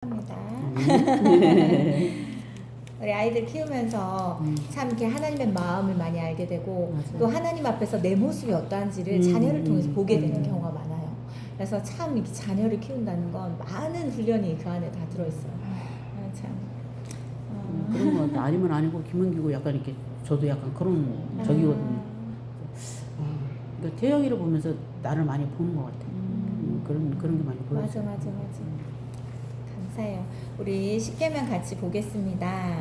합니다. 우리 아이들 키우면서 참 이렇게 하나님의 마음을 많이 알게 되고 맞아요. 또 하나님 앞에서 내 모습이 어떠한지를 자녀를 통해서 보게 되는 경우가 많아요. 그래서 참 이렇게 자녀를 키운다는 건 많은 훈련이 그 안에 다 들어있어요. 참. 그런 거 같아. 아니면 아니고 김은기고 약간 이렇게 저도 약간 그런 적이거든요. 그러니까 태영이를 보면서 나를 많이 보는 것 같아. 그런 게 많이 보여요. 맞아. 감사해요. 우리 십계명 같이 보겠습니다.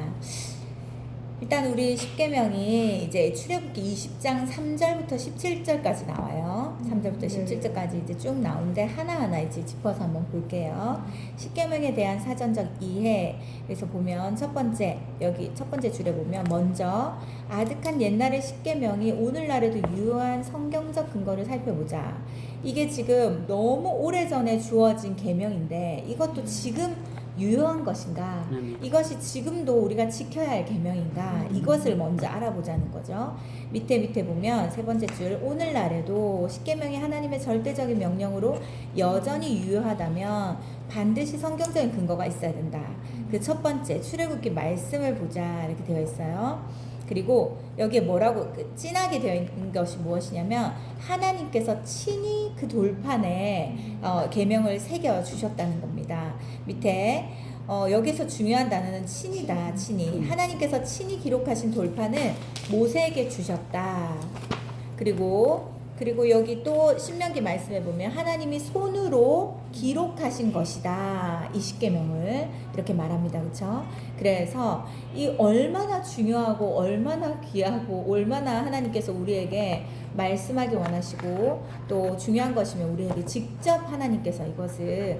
일단 우리 십계명이 이제 출애굽기 20장 3절부터 17절까지 나와요. 3절부터 17절까지 이제 쭉 나오는데 하나하나 이제 짚어서 한번 볼게요. 십계명에 대한 사전적 이해. 그래서 보면 첫 번째, 여기 첫 번째 줄에 보면 먼저 아득한 옛날의 십계명이 오늘날에도 유효한 성경적 근거를 살펴보자. 이게 지금 너무 오래전에 주어진 계명인데 이것도 지금 유효한 것인가? 이것이 지금도 우리가 지켜야 할 계명인가? 이것을 먼저 알아보자는 거죠. 밑에 보면 세 번째 줄, 오늘날에도 십계명이 하나님의 절대적인 명령으로 여전히 유효하다면 반드시 성경적인 근거가 있어야 된다. 그 첫 번째, 출애굽기 말씀을 보자 이렇게 되어 있어요. 그리고 여기에 뭐라고 진하게 되어 있는 것이 무엇이냐면 하나님께서 친히 그 돌판에 계명을 새겨 주셨다는 겁니다. 밑에 여기서 중요한 단어는 친이다. 친히 하나님께서 친히 기록하신 돌판을 모세에게 주셨다. 그리고 여기 또 신명기 말씀에 보면 하나님이 손으로 기록하신 것이다. 이 십계명을 이렇게 말합니다. 그렇죠? 그래서 이 얼마나 중요하고 얼마나 귀하고 얼마나 하나님께서 우리에게 말씀하기 원하시고 또 중요한 것이면 우리에게 직접 하나님께서 이것을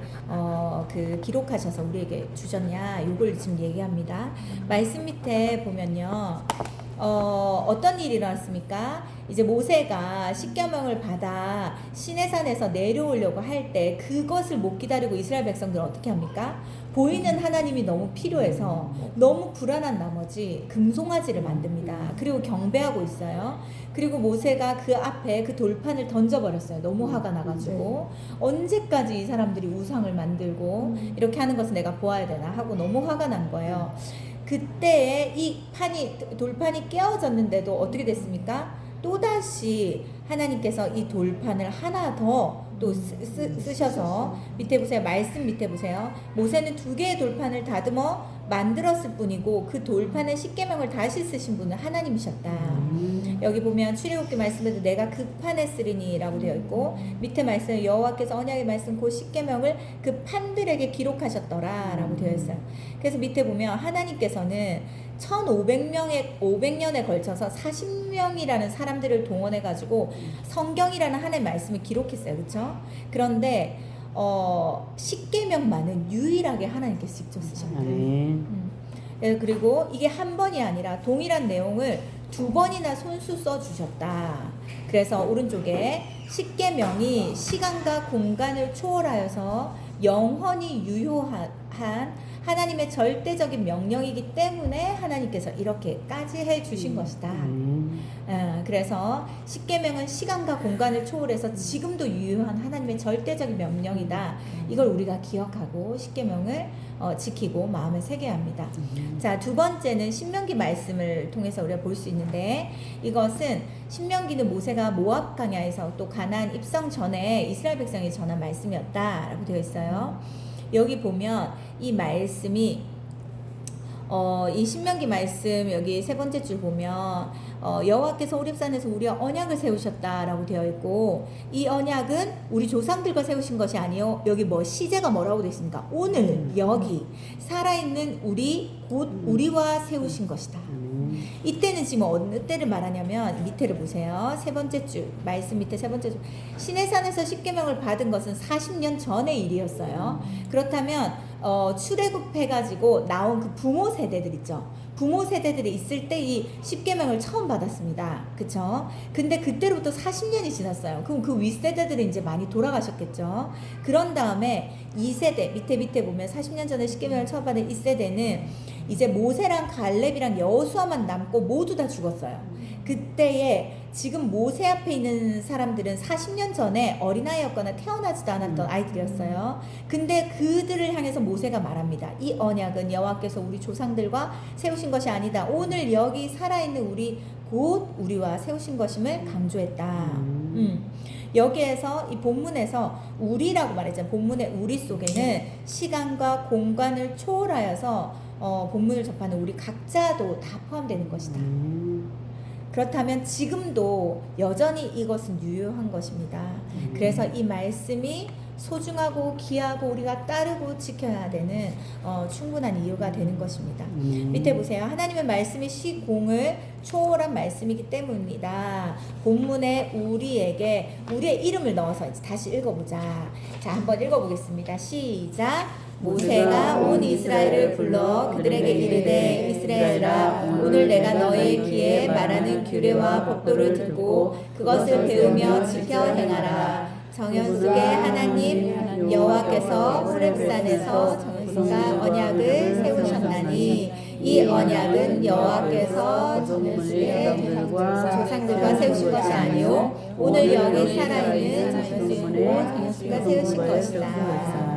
기록하셔서 우리에게 주셨냐 이걸 지금 얘기합니다. 말씀 밑에 보면요. 어떤 일이 일어났습니까? 이제 모세가 십계명을 받아 시내산에서 내려오려고 할 때 그것을 못 기다리고 이스라엘 백성들은 어떻게 합니까? 보이는 하나님이 너무 필요해서 너무 불안한 나머지 금송아지를 만듭니다. 그리고 경배하고 있어요. 그리고 모세가 그 앞에 그 돌판을 던져버렸어요. 너무 화가 나가지고 언제까지 이 사람들이 우상을 만들고 이렇게 하는 것을 내가 보아야 되나 하고 너무 화가 난 거예요. 그때에 이 돌판이 깨어졌는데도 어떻게 됐습니까? 또다시 하나님께서 이 돌판을 하나 더 또 쓰셔서 밑에 보세요. 말씀 밑에 보세요. 모세는 2개의 돌판을 다듬어 만들었을 뿐이고 그 돌판의 십계명을 다시 쓰신 분은 하나님이셨다. 여기 보면 출애굽기 말씀에도 내가 그 판에 쓰리니라고 되어 있고 밑에 말씀 여호와께서 언약의 말씀 그 십계명을 그 판들에게 기록하셨더라라고 되어 있어요. 그래서 밑에 보면 하나님께서는 500년에 걸쳐서 40명이라는 사람들을 동원해 가지고 성경이라는 하나의 말씀을 기록했어요. 그렇죠? 그런데 십계명만은 유일하게 하나님께서 직접 쓰셨다. 그리고 이게 한 번이 아니라 동일한 내용을 2번이나 손수 써 주셨다. 그래서 오른쪽에 십계명이 시간과 공간을 초월하여서 영원히 유효한 하나님의 절대적인 명령이기 때문에 하나님께서 이렇게까지 해주신 것이다. 그래서 십계명은 시간과 공간을 초월해서 지금도 유효한 하나님의 절대적인 명령이다. 이걸 우리가 기억하고 십계명을 지키고 마음에 새겨야 합니다. 자, 두 번째는 신명기 말씀을 통해서 우리가 볼 수 있는데 이것은 신명기는 모세가 모압 광야에서 또 가나안 입성 전에 이스라엘 백성이 전한 말씀이었다라고 되어 있어요. 여기 보면 이 말씀이 이 신명기 말씀 여기 세 번째 줄 보면 여호와께서 호렙산에서 우리와 언약을 세우셨다라고 되어 있고 이 언약은 우리 조상들과 세우신 것이 아니요 여기 시제가 뭐라고 되어 있습니까? 오늘 여기 살아있는 우리와 세우신 것이다. 이때는 지금 어느 때를 말하냐면 밑에를 보세요. 세 번째 줄 말씀 밑에 세 번째 줄 시내산에서 십계명을 받은 것은 40년 전의 일이었어요. 그렇다면 출애굽해가지고 나온 그 부모 세대들 있죠. 부모 세대들이 있을 때 이 십계명을 처음 받았습니다. 그쵸? 근데 그때로부터 40년이 지났어요. 그럼 그 윗세대들이 이제 많이 돌아가셨겠죠. 그런 다음에 2세대 밑에 보면 40년 전에 십계명을 처음 받은 이 세대는 이제 모세랑 갈렙이랑 여호수아만 남고 모두 다 죽었어요. 그때에 지금 모세 앞에 있는 사람들은 40년 전에 어린아이였거나 태어나지도 않았던 아이들이었어요. 근데 그들을 향해서 모세가 말합니다. 이 언약은 여호와께서 우리 조상들과 세우신 것이 아니다. 오늘 여기 살아있는 우리 곧 우리와 세우신 것임을 강조했다. 여기에서 이 본문에서 우리라고 말했잖아요. 본문의 우리 속에는 시간과 공간을 초월하여서 본문을 접하는 우리 각자도 다 포함되는 것이다. 그렇다면 지금도 여전히 이것은 유효한 것입니다. 그래서 이 말씀이 소중하고 귀하고 우리가 따르고 지켜야 되는 충분한 이유가 되는 것입니다. 밑에 보세요. 하나님의 말씀이 시공을 초월한 말씀이기 때문입니다. 본문에 우리에게 우리의 이름을 넣어서 이제 다시 읽어보자. 자, 한번 읽어보겠습니다. 시작. 모세가 온 이스라엘을 불러 그들에게 이르되 이스라엘아 오늘 내가 너희 귀에 말하는 규례와 법도를 듣고 그것을 배우며 지켜 행하라. 정연숙의 하나님 여호와께서 호렙산에서 정연숙과 언약을 세우셨나니 이 언약은 여호와께서 정연숙의 조상들과 세우신 것이 아니요 오늘 여기 살아있는 정연숙과 세우신 것이다.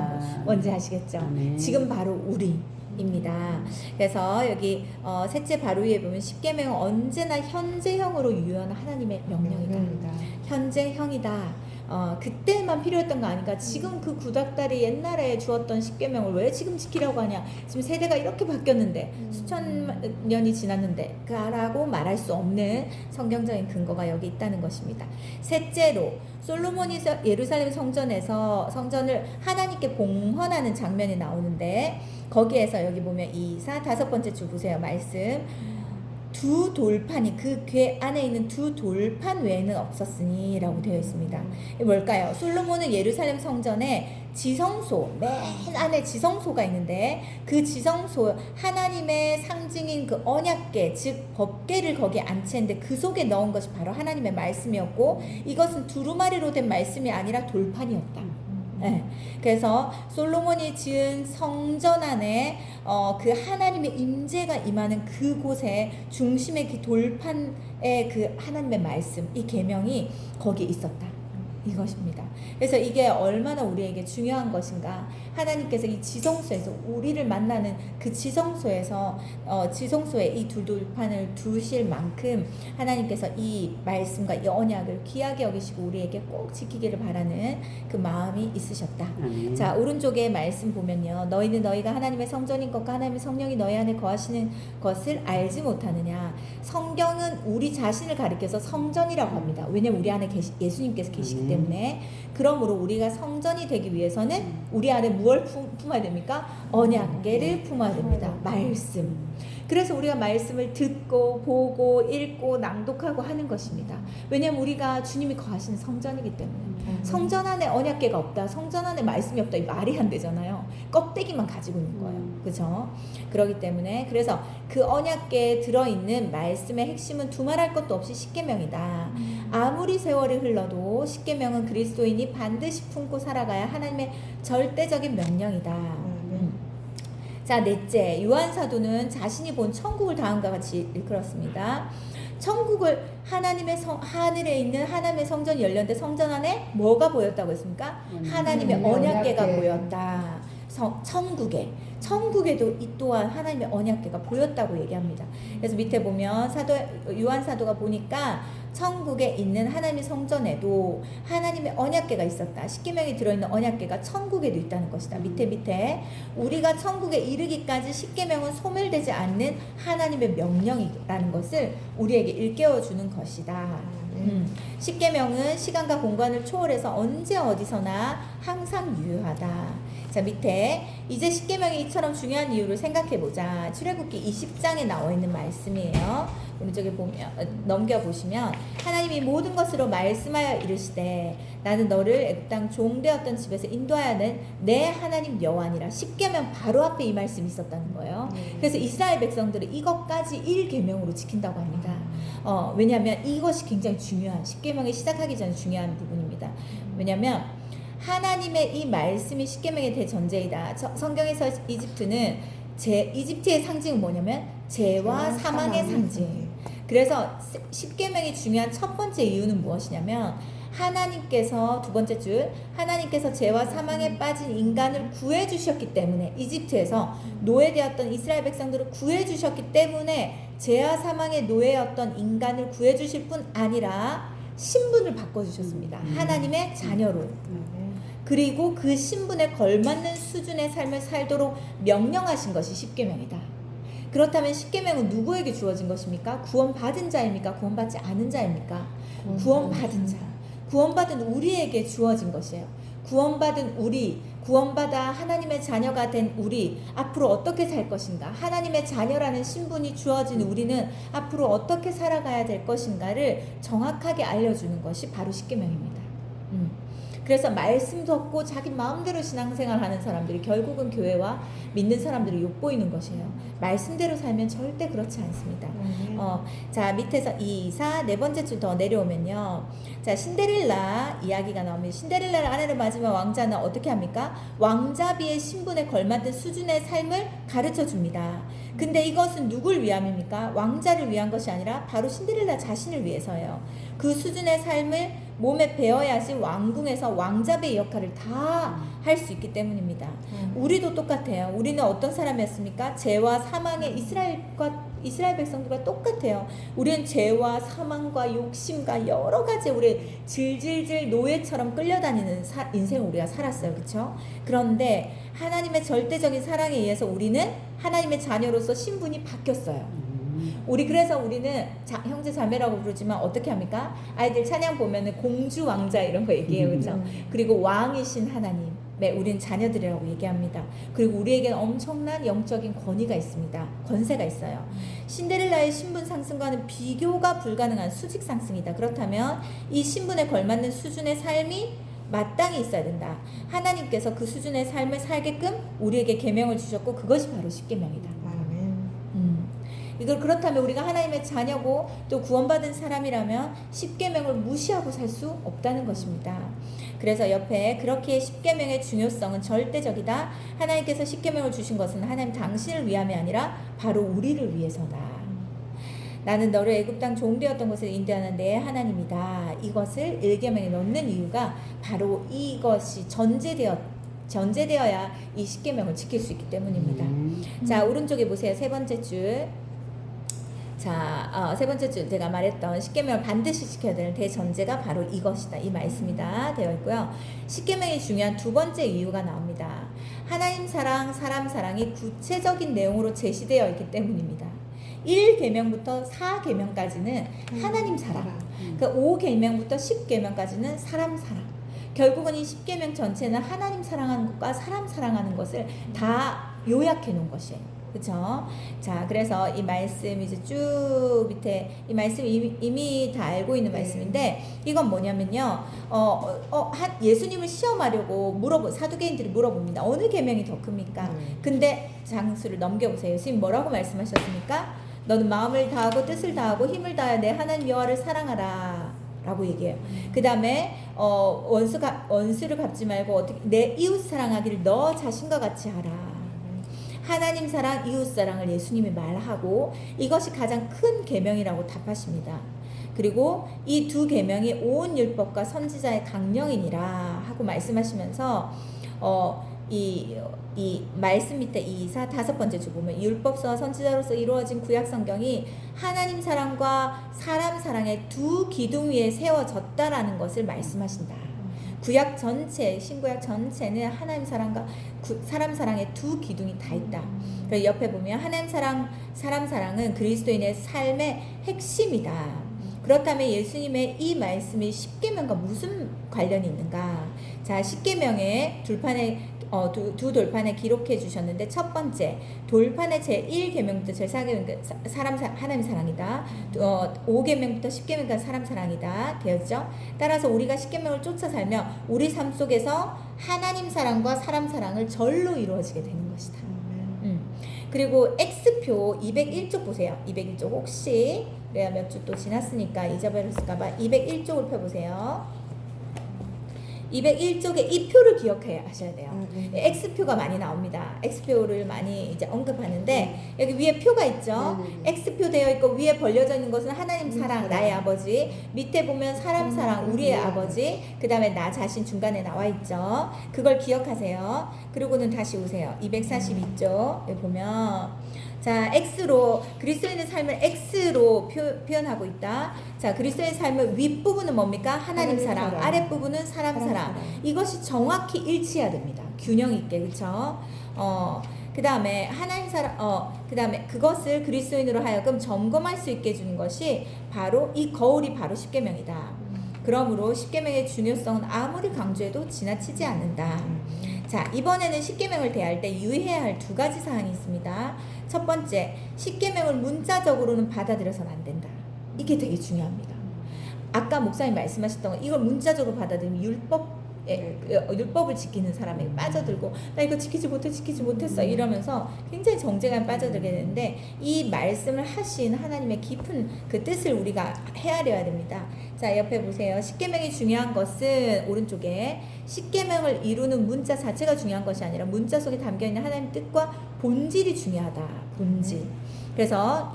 뭔지 아시겠죠? 지금 바로 우리입니다. 그래서 여기 셋째 바로 위에 보면 십계명은 언제나 현재형으로 유효한 하나님의 명령이다. 현재형이다. 그때만 필요했던 거 아닌가. 지금 그 구닥다리 옛날에 주었던 십계명을 왜 지금 지키려고 하냐. 지금 세대가 이렇게 바뀌었는데 수천 년이 지났는데 라고 말할 수 없는 성경적인 근거가 여기 있다는 것입니다. 셋째로 솔로몬이 예루살렘 성전에서 성전을 하나님께 봉헌하는 장면이 나오는데 거기에서 여기 보면 2, 4, 다섯 번째 줄 보세요. 말씀 두 돌판이 그 궤 안에 있는 두 돌판 외에는 없었으니 라고 되어 있습니다. 이게 뭘까요? 솔로몬은 예루살렘 성전에 지성소, 맨 안에 지성소가 있는데 그 지성소 하나님의 상징인 그 언약궤 즉 법궤를 거기에 안치는데 그 속에 넣은 것이 바로 하나님의 말씀이었고 이것은 두루마리로 된 말씀이 아니라 돌판이었다. 네. 그래서 솔로몬이 지은 성전 안에 그 하나님의 임재가 임하는 그곳에 중심의 그 돌판의 그 하나님의 말씀 이 계명이 거기에 있었다. 이것입니다. 그래서 이게 얼마나 우리에게 중요한 것인가. 하나님께서 이 지성소에서 우리를 만나는 그 지성소에서 지성소에 이 두 돌판을 두실 만큼 하나님께서 이 말씀과 이 언약을 귀하게 여기시고 우리에게 꼭 지키기를 바라는 그 마음이 있으셨다. 자, 오른쪽에 말씀 보면요. 너희는 너희가 하나님의 성전인 것과 하나님의 성령이 너희 안에 거하시는 것을 알지 못하느냐. 성경은 우리 자신을 가리켜서 성전이라고 합니다. 왜냐하면 우리 안에 예수님께서 계시기 때문에. 그러므로 우리가 성전이 되기 위해서는 우리 안에 무엇을 품어야 됩니까? 언약궤를 품어야 됩니다. 말씀. 그래서 우리가 말씀을 듣고 보고 읽고 낭독하고 하는 것입니다. 왜냐하면 우리가 주님이 거하시는 성전이기 때문에. 성전 안에 언약궤가 없다, 성전 안에 말씀이 없다, 이 말이 안 되잖아요. 껍데기만 가지고 있는 거예요. 그죠? 그렇기 때문에 그래서 그 언약궤에 들어있는 말씀의 핵심은 두말할 것도 없이 십계명이다. 아무리 세월이 흘러도 십계명은 그리스도인이 반드시 품고 살아가야 하나님의 절대적인 명령이다. 자, 넷째, 요한 사도는 자신이 본 천국을 다음과 같이 일컬었습니다. 천국을 하나님의 하늘에 있는 하나님의 성전이 열렸는데 성전 안에 뭐가 보였다고 했습니까? 하나님의 언약궤가 보였다. 천국에도 이 또한 하나님의 언약궤가 보였다고 얘기합니다. 그래서 밑에 보면 요한 사도가 보니까 천국에 있는 하나님의 성전에도 하나님의 언약궤가 있었다. 십계명이 들어있는 언약궤가 천국에도 있다는 것이다. 밑에 우리가 천국에 이르기까지 십계명은 소멸되지 않는 하나님의 명령이라는 것을 우리에게 일깨워주는 것이다. 십계명은 시간과 공간을 초월해서 언제 어디서나 항상 유효하다. 자, 밑에 이제 십계명이 이처럼 중요한 이유를 생각해보자. 출애굽기 20장에 나와 있는 말씀이에요. 오른쪽에 보면 넘겨보시면 하나님이 모든 것으로 말씀하여 이르시되 나는 너를 애굽 땅 종되었던 집에서 인도하여는 내 하나님 여호와니라. 십계명 바로 앞에 이 말씀이 있었다는 거예요. 그래서 이스라엘 백성들은 이것까지 1계명으로 지킨다고 합니다. 왜냐하면 이것이 굉장히 중요한, 십계명이 시작하기 전에 중요한 부분입니다. 왜냐하면 하나님의 이 말씀이 십계명의 대전제이다. 성경에서 이집트의 상징은 뭐냐면 죄와 사망의 상징. 그래서 십계명이 중요한 첫 번째 이유는 무엇이냐면 하나님께서 두 번째 줄 하나님께서 죄와 사망에 빠진 인간을 구해 주셨기 때문에 이집트에서 노예되었던 이스라엘 백성들을 구해 주셨기 때문에 죄와 사망의 노예였던 인간을 구해 주실 뿐 아니라 신분을 바꿔 주셨습니다. 하나님의 자녀로. 그리고 그 신분에 걸맞는 수준의 삶을 살도록 명령하신 것이 십계명이다. 그렇다면 십계명은 누구에게 주어진 것입니까? 구원받은 자입니까? 구원받지 않은 자입니까? 구원받은 자. 구원받은 우리에게 주어진 것이에요. 구원받은 우리, 구원받아 하나님의 자녀가 된 우리, 앞으로 어떻게 살 것인가? 하나님의 자녀라는 신분이 주어진 우리는 앞으로 어떻게 살아가야 될 것인가를 정확하게 알려주는 것이 바로 십계명입니다. 그래서 말씀도 없고 자기 마음대로 신앙생활하는 사람들이 결국은 교회와 믿는 사람들이 엿보이는 것이에요. 말씀대로 살면 절대 그렇지 않습니다. 자, 밑에서 2, 4, 네 번째 줄 더 내려오면요. 자, 신데렐라 이야기가 나옵니다. 신데렐라를 아내를 맞으면 왕자는 어떻게 합니까? 왕자비의 신분에 걸맞는 수준의 삶을 가르쳐 줍니다. 근데 이것은 누굴 위함입니까? 왕자를 위한 것이 아니라 바로 신데렐라 자신을 위해서예요. 그 수준의 삶을 몸에 배어야지 왕궁에서 왕자비의 역할을 다 할 수 있기 때문입니다. 우리도 똑같아요. 우리는 어떤 사람이었습니까? 죄와 사망의 이스라엘 백성들과 똑같아요. 우리는 죄와 사망과 욕심과 여러 가지 우리 질질질 노예처럼 끌려다니는 인생을 우리가 살았어요. 그렇죠? 그런데 하나님의 절대적인 사랑에 의해서 우리는 하나님의 자녀로서 신분이 바뀌었어요. 그래서 우리는 형제 자매라고 부르지만 어떻게 합니까? 아이들 찬양 보면은 공주 왕자 이런 거 얘기해요. 그렇죠? 그리고 왕이신 하나님, 우리는 자녀들이라고 얘기합니다. 그리고 우리에게는 엄청난 영적인 권위가 있습니다. 권세가 있어요. 신데렐라의 신분 상승과는 비교가 불가능한 수직 상승이다. 그렇다면 이 신분에 걸맞는 수준의 삶이 마땅히 있어야 된다. 하나님께서 그 수준의 삶을 살게끔 우리에게 계명을 주셨고 그것이 바로 십계명이다. 이걸 그렇다면 우리가 하나님의 자녀고 또 구원받은 사람이라면 십계명을 무시하고 살 수 없다는 것입니다. 그래서 옆에 그렇게 십계명의 중요성은 절대적이다. 하나님께서 십계명을 주신 것은 하나님 당신을 위함이 아니라 바로 우리를 위해서다. 나는 너를 애굽 땅 종되었던 곳에 인도하는 내 하나님이다. 이것을 1계명에 넣는 이유가 바로 이것이 전제되어야 이 십계명을 지킬 수 있기 때문입니다. 자, 오른쪽에 보세요. 세 번째 줄. 자, 세 번째 줄 제가 말했던 십계명을 반드시 지켜야 되는 대전제가 바로 이것이다. 이 말씀이다. 되어 있고요. 십계명이 중요한 두 번째 이유가 나옵니다. 하나님 사랑, 사람 사랑이 구체적인 내용으로 제시되어 있기 때문입니다. 1계명부터 4계명까지는 하나님 사랑, 그 5계명부터 10계명까지는 사람 사랑. 결국은 이 10계명 전체는 하나님 사랑하는 것과 사람 사랑하는 것을 다 요약해 놓은 것이에요. 그쵸? 자, 그래서 이 말씀 이제 쭉 밑에 이 말씀 이미 다 알고 있는 말씀인데 이건 뭐냐면요. 예수님을 시험하려고 사두개인들이 물어봅니다. 어느 계명이 더 큽니까? 근데 장수를 넘겨보세요. 예수님 뭐라고 말씀하셨습니까? 너는 마음을 다하고 뜻을 다하고 힘을 다하여 내 하나님 여호와를 사랑하라 라고 얘기해요. 그 다음에 원수를 갚지 말고 어떻게 내 이웃 사랑하기를 너 자신과 같이 하라. 하나님 사랑, 이웃 사랑을 예수님이 말하고 이것이 가장 큰 계명이라고 답하십니다. 그리고 이 두 계명이 온 율법과 선지자의 강령이니라 하고 말씀하시면서 이 말씀 밑에 2, 4, 다섯 번째 주 보면 율법서와 선지자로서 이루어진 구약 성경이 하나님 사랑과 사람 사랑의 두 기둥 위에 세워졌다라는 것을 말씀하신다. 구약 전체, 신구약 전체는 하나님 사랑과 사람 사랑의 두 기둥이 다 있다. 그리고 옆에 보면 하나님 사랑, 사람 사랑은 그리스도인의 삶의 핵심이다. 그렇다면 예수님의 이 말씀이 십계명과 무슨 관련이 있는가? 자, 십계명의 두 돌판에 기록해 주셨는데 첫 번째 돌판의 제1계명부터 제4계명 하나님 사랑이다. 5계명부터 10계명까지 사람 사랑이다 되었죠. 따라서 우리가 10계명을 쫓아 살면 우리 삶 속에서 하나님 사랑과 사람 사랑을 절로 이루어지게 되는 것이다. 그리고 X표 201쪽 보세요. 201쪽 혹시 내가 몇 주 또 지났으니까 잊어버렸을까봐 201쪽을 펴보세요. 201쪽에 이 표를 기억해 하셔야 돼요. X표가 많이 나옵니다. X표를 많이 이제 언급하는데 여기 위에 표가 있죠. X표 되어 있고 위에 벌려져 있는 것은 하나님 사랑, 나의 아버지. 밑에 보면 사람 사랑, 우리의 아버지. 그 다음에 나 자신 중간에 나와 있죠. 그걸 기억하세요. 그리고는 다시 오세요. 242쪽 여기 보면 자, X로 그리스도인의 삶을 X로 표현하고 있다. 자, 그리스도인의 삶의 윗부분은 뭡니까? 하나님 사랑, 아랫부분은 사람 사랑. 이것이 정확히 일치해야 됩니다. 균형 있게. 그렇죠? 그다음에 하나님 사랑 그다음에 그것을 그리스도인으로 하여금 점검할 수 있게 해주는 것이 바로 이 거울이 바로 십계명이다. 그러므로 십계명의 중요성은 아무리 강조해도 지나치지 않는다. 자, 이번에는 십계명을 대할 때 유의해야 할 두 가지 사항이 있습니다. 첫 번째, 십계명을 문자적으로는 받아들여서는 안 된다. 이게 되게 중요합니다. 아까 목사님 말씀하셨던 거, 이걸 문자적으로 받아들이면 율법을 지키는 사람에게 빠져들고 나 이거 지키지 못했어 이러면서 굉장히 정죄감에 빠져들게 되는데 이 말씀을 하신 하나님의 깊은 그 뜻을 우리가 헤아려야 됩니다. 자, 옆에 보세요. 십계명이 중요한 것은 오른쪽에 십계명을 이루는 문자 자체가 중요한 것이 아니라 문자 속에 담겨있는 하나님의 뜻과 본질이 중요하다. 본질. 그래서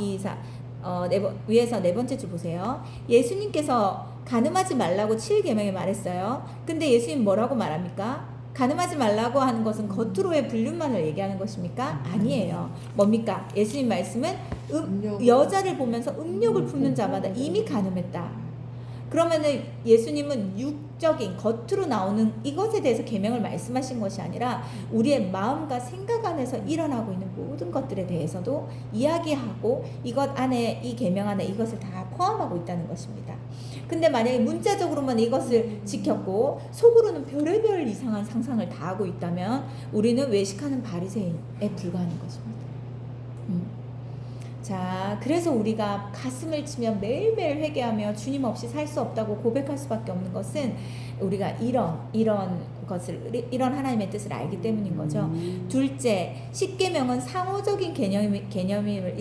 위에서 네 번째 줄 보세요. 예수님께서 간음하지 말라고 7계명에 말했어요. 근데 예수님 뭐라고 말합니까? 간음하지 말라고 하는 것은 겉으로의 불륜만을 얘기하는 것입니까? 아니에요. 뭡니까? 예수님 말씀은 여자를 보면서 음욕을 품는 자마다 이미 간음했다. 그러면은 예수님은 육적인 겉으로 나오는 이것에 대해서 계명을 말씀하신 것이 아니라 우리의 마음과 생각 안에서 일어나고 있는 모든 것들에 대해서도 이야기하고 이것 안에 이 계명 안에 이것을 다 포함하고 있다는 것입니다. 근데 만약에 문자적으로만 이것을 지켰고 속으로는 별의별 이상한 상상을 다 하고 있다면 우리는 외식하는 바리새인에 불과하는 것입니다. 자, 그래서 우리가 가슴을 치며 매일매일 회개하며 주님 없이 살 수 없다고 고백할 수밖에 없는 것은 우리가 이런 하나님의 뜻을 알기 때문인 거죠. 둘째, 십계명은 상호적인 계명임을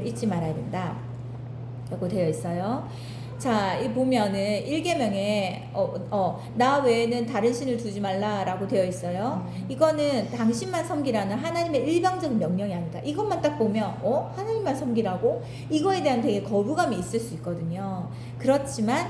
잊지 말아야 된다. 라고 되어 있어요. 자, 이 보면은 1계명에 나 외에는 다른 신을 두지 말라라고 되어 있어요. 이거는 당신만 섬기라는 하나님의 일방적인 명령이 아니다. 이것만 딱 보면 하나님만 섬기라고? 이거에 대한 되게 거부감이 있을 수 있거든요. 그렇지만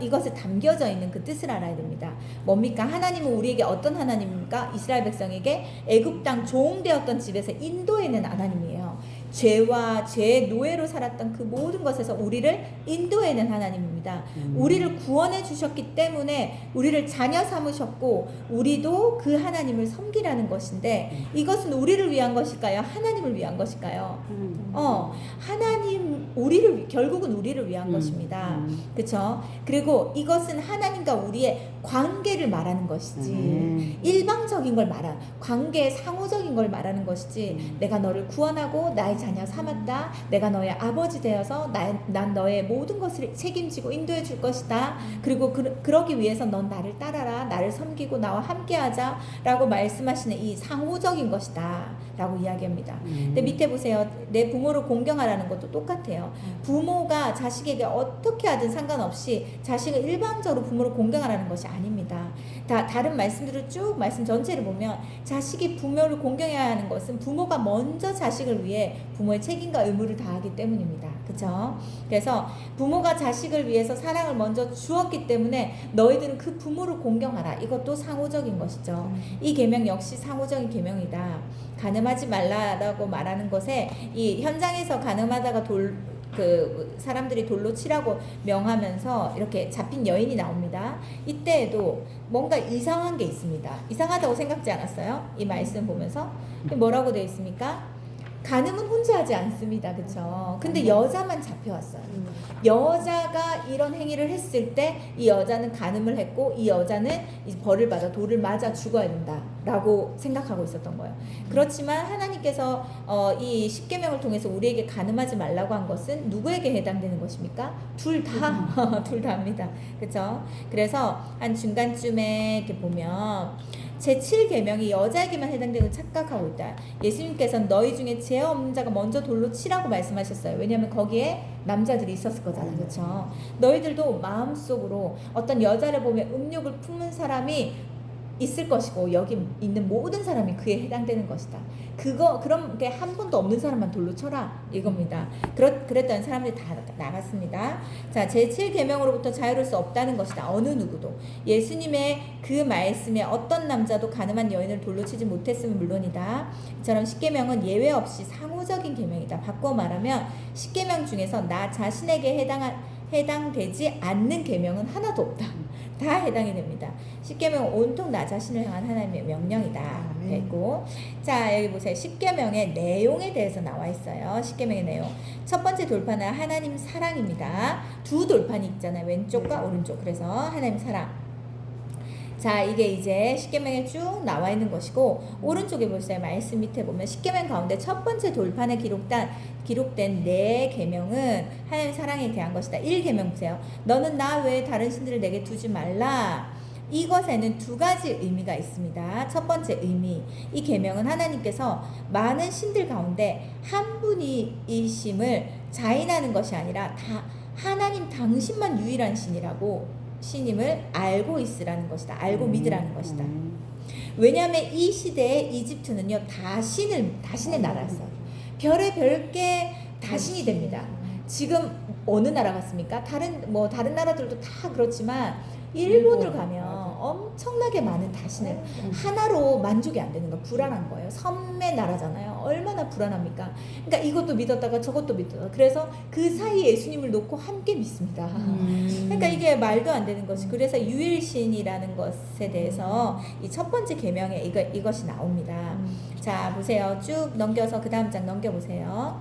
이것에 담겨져 있는 그 뜻을 알아야 됩니다. 뭡니까? 하나님은 우리에게 어떤 하나님입니까? 이스라엘 백성에게 애굽 땅 종되었던 집에서 인도해낸 하나님이에요. 죄와 죄의 노예로 살았던 그 모든 것에서 우리를 인도해낸 하나님입니다. 우리를 구원해 주셨기 때문에 우리를 자녀 삼으셨고 우리도 그 하나님을 섬기라는 것인데 이것은 우리를 위한 것일까요? 하나님을 위한 것일까요? 결국은 우리를 위한 것입니다. 그렇죠? 그리고 이것은 하나님과 우리의 관계를 말하는 것이지 일방적인 걸 말하는 관계 상호적인 걸 말하는 것이지 내가 너를 구원하고 나의 자녀 삼았다. 내가 너의 아버지 되어서 난 너의 모든 것을 책임지고 인도해 줄 것이다. 그리고 그러기 위해서 넌 나를 따라라. 나를 섬기고 나와 함께하자 라고 말씀하시는 이 상호적인 것이다 라고 이야기합니다. 근데 밑에 보세요. 내 부모를 공경하라는 것도 똑같아요. 부모가 자식에게 어떻게 하든 상관없이 자식을 일방적으로 부모를 공경하라는 것이 아닙니다. 다른 말씀들을 쭉 말씀 전체를 보면 자식이 부모를 공경해야 하는 것은 부모가 먼저 자식을 위해 부모의 책임과 의무를 다하기 때문입니다. 그렇죠? 그래서 부모가 자식을 위해서 사랑을 먼저 주었기 때문에 너희들은 그 부모를 공경하라. 이것도 상호적인 것이죠. 이 계명 역시 상호적인 계명이다. 간음하지 말라라고 말하는 것에 이 현장에서 간음하다가 사람들이 돌로 치라고 명하면서 이렇게 잡힌 여인이 나옵니다. 이때에도 뭔가 이상한 게 있습니다. 이상하다고 생각지 않았어요? 이 말씀 보면서 뭐라고 되어 있습니까? 간음은 혼자 하지 않습니다. 그쵸? 근데 여자만 잡혀왔어요. 여자가 이런 행위를 했을 때 이 여자는 간음을 했고 이 여자는 벌을 받아 돌을 맞아 죽어야 된다 라고 생각하고 있었던 거예요. 그렇지만 하나님께서 이 십계명을 통해서 우리에게 간음하지 말라고 한 것은 누구에게 해당되는 것입니까? 둘 다 합니다. 그쵸? 그래서 한 중간쯤에 이렇게 보면 제7계명이 여자에게만 해당되는 착각하고 있다. 예수님께서는 너희 중에 죄 없는 자가 먼저 돌로 치라고 말씀하셨어요. 왜냐하면 거기에 남자들이 있었을 거잖아요. 그렇죠? 너희들도 마음속으로 어떤 여자를 보면 음욕을 품은 사람이 있을 것이고 여기 있는 모든 사람이 그에 해당되는 것이다. 그런 게 한 번도 없는 사람만 돌로 쳐라 이겁니다. 그랬던 사람들이 다 나갔습니다. 자, 제7계명으로부터 자유로울 수 없다는 것이다. 어느 누구도. 예수님의 그 말씀에 어떤 남자도 가늠한 여인을 돌로 치지 못했으면 물론이다. 이처럼 10계명은 예외 없이 상호적인 계명이다. 바꿔 말하면 10계명 중에서 나 자신에게 해당되지 않는 계명은 하나도 없다. 다 해당이 됩니다. 10계명은 온통 나 자신을 향한 하나님의 명령이다. 되고, 자, 여기 보세요. 10계명의 내용에 대해서 나와 있어요. 10계명의 내용. 첫 번째 돌파는 하나님 사랑입니다. 두 돌판이 있잖아요. 왼쪽과 오른쪽. 그래서 하나님 사랑. 자, 이게 이제 10계명에 쭉 나와 있는 것이고, 오른쪽에 보세요. 말씀 밑에 보면 10계명 가운데 첫 번째 돌판에 기록된 네 계명은 하나님의 사랑에 대한 것이다. 1계명 보세요. 너는 나 외에 다른 신들을 내게 두지 말라. 이것에는 두 가지 의미가 있습니다. 첫 번째 의미, 이 계명은 하나님께서 많은 신들 가운데 한 분이심을 자인하는 것이 아니라 다 하나님 당신만 유일한 신임을 알고 있으라는 것이다. 알고 믿으라는 것이다. 왜냐하면 이 시대에 이집트는요, 다신의 나라였어요. 별게 다신이 됩니다. 지금 어느 나라 같습니까? 다른 나라들도 다 그렇지만 일본을 가면 엄청나게 많은 다신을 하나로 만족이 안 되는 거, 불안한 거예요. 섬의 나라잖아요. 얼마나 불안합니까? 그러니까 이것도 믿었다가 저것도 믿었다가, 그래서 그 사이에 예수님을 놓고 함께 믿습니다. 그러니까 이게 말도 안 되는 것이, 그래서 유일신이라는 것에 대해서 이 첫 번째 계명에 이것이 나옵니다. 자, 보세요. 쭉 넘겨서 그 다음 장 넘겨보세요.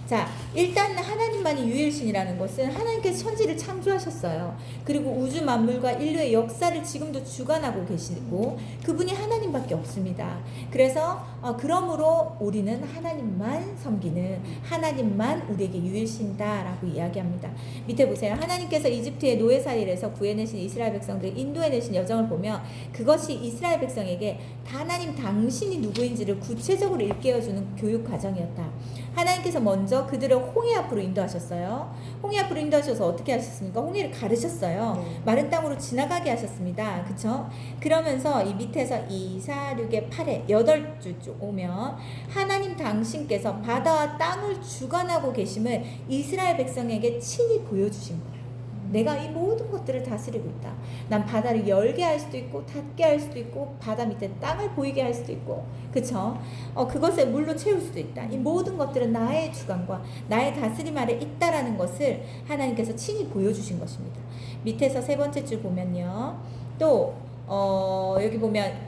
자, 일단 하나님만이 유일신이라는 것은 하나님께서 천지를 창조하셨어요. 그리고 우주 만물과 인류의 역사를 지금도 주관하고 계시고 그분이 하나님밖에 없습니다. 그래서 그러므로 우리는 하나님만 섬기는, 하나님만 우리에게 유일신다라고 이야기합니다. 밑에 보세요. 하나님께서 이집트의 노예살이에서 구해내신 이스라엘 백성들을 인도해내신 여정을 보면 그것이 이스라엘 백성에게 하나님 당신이 누구인지를 구체적으로 일깨워주는 교육 과정이었다. 하나님께서 먼저 그들을 홍해 앞으로 인도하셨어요. 홍해 앞으로 인도하셔서 어떻게 하셨습니까? 홍해를 가르셨어요. 마른 땅으로 지나가게 하셨습니다. 그쵸? 그러면서 이 밑에서 2, 4, 6의 8에 8주 쭉 오면 하나님 당신께서 바다와 땅을 주관하고 계심을 이스라엘 백성에게 친히 보여주신 거예요. 내가 이 모든 것들을 다스리고 있다. 난 바다를 열게 할 수도 있고 닫게 할 수도 있고 바다 밑에 땅을 보이게 할 수도 있고, 그쵸? 그것을 물로 채울 수도 있다. 이 모든 것들은 나의 주관과 나의 다스림 아래 있다라는 것을 하나님께서 친히 보여주신 것입니다. 밑에서 세 번째 줄 보면요, 또 여기 보면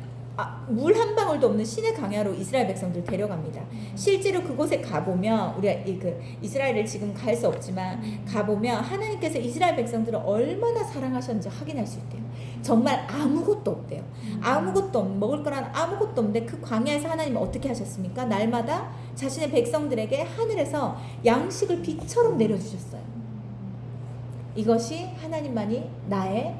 물 한 방울도 없는 신의 강야로 이스라엘 백성들 데려갑니다. 실제로 그곳에 가보면 우리가 이스라엘을 지금 갈 수 없지만 가보면 하나님께서 이스라엘 백성들을 얼마나 사랑하셨는지 확인할 수 있대요. 정말 아무것도 없대요. 아무것도 먹을 거란 아무것도 없는데 그 광야에서 하나님은 어떻게 하셨습니까? 날마다 자신의 백성들에게 하늘에서 양식을 비처럼 내려주셨어요. 이것이 하나님만이 나의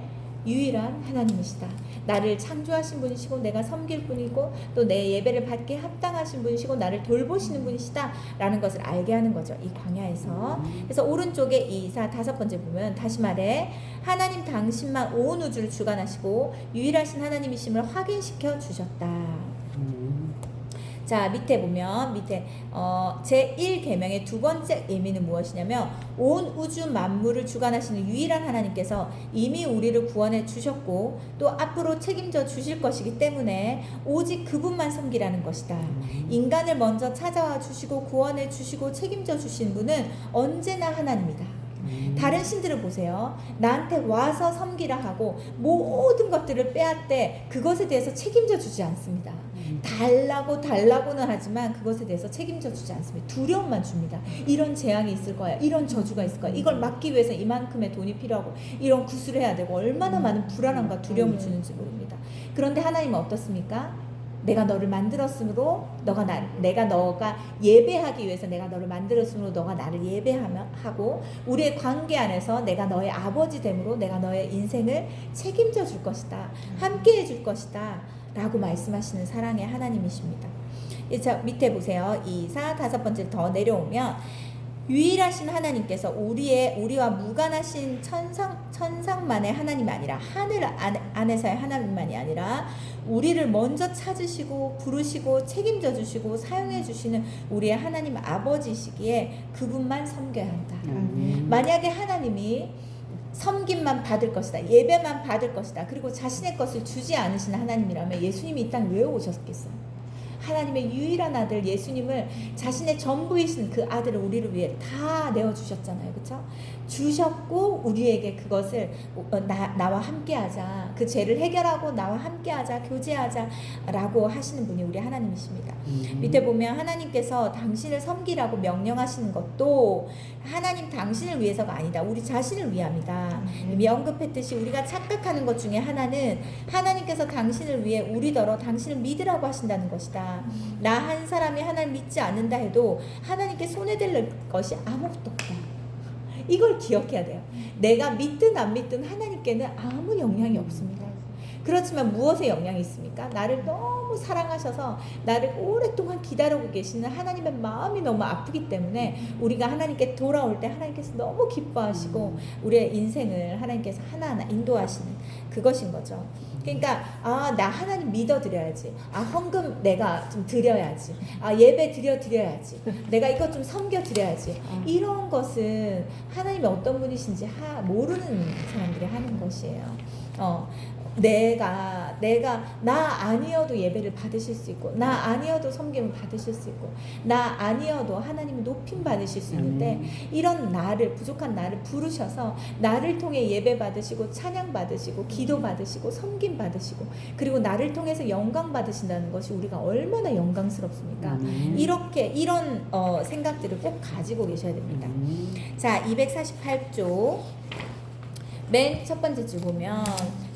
유일한 하나님이시다. 나를 창조하신 분이시고 내가 섬길 분이고 또 내 예배를 받게 합당하신 분이시고 나를 돌보시는 분이시다 라는 것을 알게 하는 거죠, 이 광야에서. 그래서 오른쪽에 2, 4, 다섯 번째 보면 다시 말해 하나님 당신만 온 우주를 주관하시고 유일하신 하나님이심을 확인시켜 주셨다. 자, 밑에 보면 제1계명의 두 번째 의미는 무엇이냐면 온 우주 만물을 주관하시는 유일한 하나님께서 이미 우리를 구원해 주셨고 또 앞으로 책임져 주실 것이기 때문에 오직 그분만 섬기라는 것이다. 인간을 먼저 찾아와 주시고 구원해 주시고 책임져 주신 분은 언제나 하나님이다. 다른 신들을 보세요. 나한테 와서 섬기라 하고 모든 것들을 빼앗되 그것에 대해서 책임져 주지 않습니다. 달라고는 하지만 그것에 대해서 책임져 주지 않습니다. 두려움만 줍니다. 이런 재앙이 있을 거야, 이런 저주가 있을 거야, 이걸 막기 위해서 이만큼의 돈이 필요하고 이런 구슬을 해야 되고 얼마나 많은 불안함과 두려움을 주는지 모릅니다. 그런데 하나님은 어떻습니까? 내가 너를 만들었으므로 내가 너가 예배하기 위해서 내가 너를 만들었으므로 너가 나를 예배하고 우리의 관계 안에서 내가 너의 아버지 됨으로 내가 너의 인생을 책임져 줄 것이다. 함께 해줄 것이다. 라고 말씀하시는 사랑의 하나님이십니다. 자, 밑에 보세요. 2, 4, 5번째 더 내려오면 유일하신 하나님께서 우리와 무관하신 천상만의 하나님이 아니라 하늘 안에서의 하나님만이 아니라 우리를 먼저 찾으시고 부르시고 책임져 주시고 사용해 주시는 우리의 하나님 아버지시기에 그분만 섬겨야 한다. 만약에 하나님이 섬김만 받을 것이다, 예배만 받을 것이다, 그리고 자신의 것을 주지 않으시는 하나님이라면 예수님이 이 땅에 왜 오셨겠어요? 하나님의 유일한 아들 예수님을 자신의 전부이신 그 아들을 우리를 위해 다 내어주셨잖아요. 그렇죠? 주셨고 우리에게 그것을 나와 함께하자, 그 죄를 해결하고 나와 함께하자, 교제하자 라고 하시는 분이 우리 하나님이십니다. 밑에 보면 하나님께서 당신을 섬기라고 명령하시는 것도 하나님 당신을 위해서가 아니다, 우리 자신을 위함이다. 이미 언급했듯이 우리가 착각하는 것 중에 하나는 하나님께서 당신을 위해 우리더러 당신을 믿으라고 하신다는 것이다. 나 한 사람이 하나님 믿지 않는다 해도 하나님께 손해될 것이 아무것도 없다. 이걸 기억해야 돼요. 내가 믿든 안 믿든 하나님께는 아무 영향이 없습니다. 그렇지만 무엇에 영향이 있습니까? 나를 너무 사랑하셔서 나를 오랫동안 기다리고 계시는 하나님의 마음이 너무 아프기 때문에 우리가 하나님께 돌아올 때 하나님께서 너무 기뻐하시고 우리의 인생을 하나님께서 하나하나 인도하시는 그것인 거죠. 그러니까 나 하나님 믿어드려야지, 헌금 내가 좀 드려야지, 예배 드려야지, 내가 이것 좀 섬겨드려야지, 이런 것은 하나님이 어떤 분이신지 모르는 사람들이 하는 것이에요. 나 아니어도 예배를 받으실 수 있고, 나 아니어도 섬김을 받으실 수 있고, 나 아니어도 하나님을 높임 받으실 수 있는데 이런 부족한 나를 부르셔서 나를 통해 예배 받으시고 찬양 받으시고 기도 받으시고 섬김 받으시고 그리고 나를 통해서 영광 받으신다는 것이 우리가 얼마나 영광스럽습니까? 이런 생각들을 꼭 가지고 계셔야 됩니다. 자, 248조 맨 첫 번째 줄 보면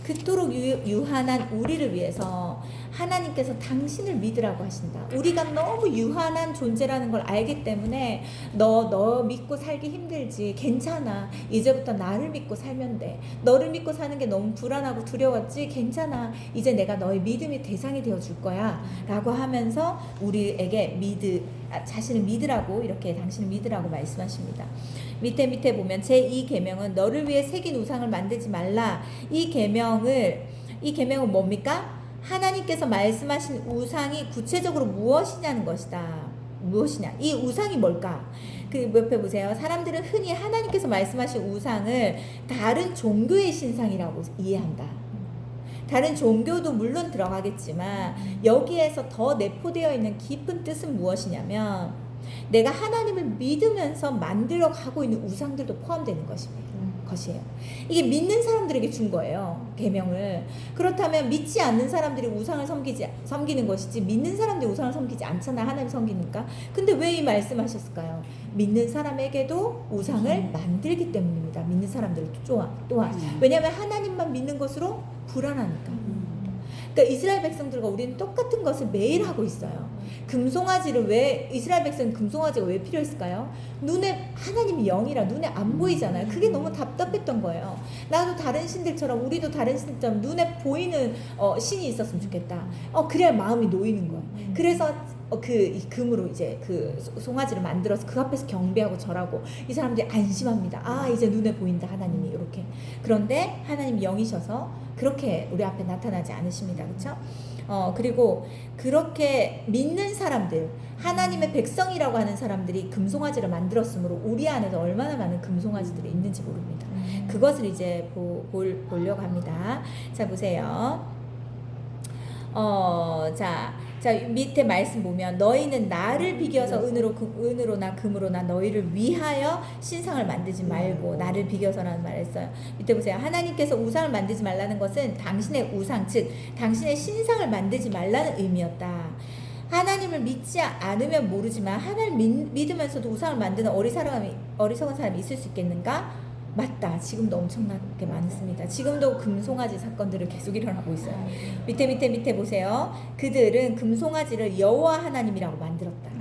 그토록 유한한 우리를 위해서 하나님께서 당신을 믿으라고 하신다. 우리가 너무 유한한 존재라는 걸 알기 때문에 너 믿고 살기 힘들지, 괜찮아, 이제부터 나를 믿고 살면 돼, 너를 믿고 사는 게 너무 불안하고 두려웠지, 괜찮아, 이제 내가 너의 믿음의 대상이 되어줄 거야 라고 하면서 우리에게 자신을 믿으라고, 이렇게 당신을 믿으라고 말씀하십니다. 밑에 보면 제2계명은 너를 위해 새긴 우상을 만들지 말라. 이 계명은 뭡니까? 하나님께서 말씀하신 우상이 구체적으로 무엇이냐는 것이다. 무엇이냐? 이 우상이 뭘까? 그 옆에 보세요. 사람들은 흔히 하나님께서 말씀하신 우상을 다른 종교의 신상이라고 이해한다. 다른 종교도 물론 들어가겠지만 여기에서 더 내포되어 있는 깊은 뜻은 무엇이냐면 내가 하나님을 믿으면서 만들어 가고 있는 우상들도 포함되는 것이에요. 이게 믿는 사람들에게 준 거예요, 계명을. 그렇다면 믿지 않는 사람들이 우상을 섬기는 것이지 믿는 사람들이 우상을 섬기지 않잖아. 하나님 섬기니까. 근데 왜 이 말씀하셨을까요? 믿는 사람에게도 우상을 만들기 때문입니다. 믿는 사람들도 또한. 왜냐하면 하나님만 믿는 것으로 불안하니까. 그러니까 이스라엘 백성들과 우리는 똑같은 것을 매일 하고 있어요. 이스라엘 백성은 금송아지가 왜 필요했을까요? 눈에 하나님이 영이라 눈에 안 보이잖아요. 그게 너무 답답했던 거예요. 나도 다른 신들처럼, 우리도 다른 신들처럼 눈에 보이는 신이 있었으면 좋겠다. 그래야 마음이 놓이는 거예요. 그래서 이 금으로 이제 그 송아지를 만들어서 그 앞에서 경배하고 절하고 이 사람들이 안심합니다. 이제 눈에 보인다 하나님이, 이렇게. 그런데 하나님 영이셔서 그렇게 우리 앞에 나타나지 않으십니다. 그렇죠? 그리고 그렇게 믿는 사람들, 하나님의 백성이라고 하는 사람들이 금송아지를 만들었으므로 우리 안에도 얼마나 많은 금송아지들이 있는지 모릅니다. 그것을 이제 보려고 합니다. 자, 보세요. 자, 밑에 말씀 보면 너희는 나를 비겨서 은으로나 금으로나 너희를 위하여 신상을 만들지 말고, 나를 비겨서라는 말을 했어요. 밑에 보세요. 하나님께서 우상을 만들지 말라는 것은 당신의 우상, 즉 당신의 신상을 만들지 말라는 의미였다. 하나님을 믿지 않으면 모르지만 하나님을 믿으면서도 우상을 만드는 어리석은 사람이 있을 수 있겠는가? 맞다. 지금도 엄청나게 많습니다. 지금도 금송아지 사건들을 계속 일어나고 있어요. 밑에 보세요. 그들은 금송아지를 여호와 하나님이라고 만들었다.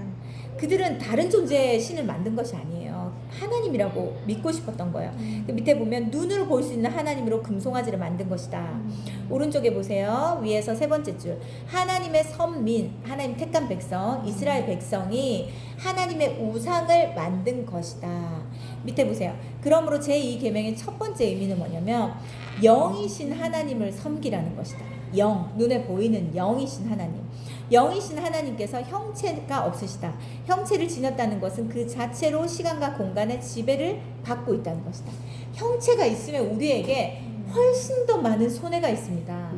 그들은 다른 존재의 신을 만든 것이 아니에요. 하나님이라고 믿고 싶었던 거예요. 그 밑에 보면 눈으로 볼 수 있는 하나님으로 금송아지를 만든 것이다. 오른쪽에 보세요. 위에서 세 번째 줄. 하나님의 선민, 하나님 택한 백성, 이스라엘 백성이 하나님의 우상을 만든 것이다. 밑에 보세요. 그러므로 제2계명의 첫 번째 의미는 뭐냐면 영이신 하나님을 섬기라는 것이다. 영, 눈에 보이는 영이신 하나님. 영이신 하나님께서 형체가 없으시다. 형체를 지녔다는 것은 그 자체로 시간과 공간의 지배를 받고 있다는 것이다. 형체가 있으면 우리에게 훨씬 더 많은 손해가 있습니다.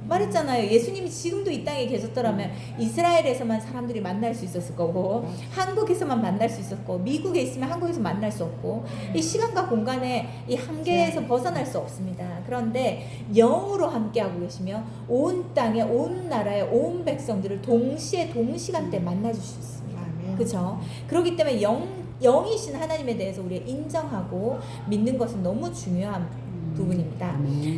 말했잖아요. 예수님이 지금도 이 땅에 계셨더라면 이스라엘에서만 사람들이 만날 수 있었을 거고, 한국에서만 만날 수 있었고, 미국에 있으면 한국에서 만날 수 없고, 이 시간과 공간의 이 한계에서 벗어날 수 없습니다. 그런데 영으로 함께하고 계시며 온 땅에, 온 나라의 온 백성들을 동시에 동시간대 만나줄 수 있습니다. 그렇죠? 그렇기 때문에 영이신 하나님에 대해서 우리가 인정하고 믿는 것은 너무 중요한 부분입니다.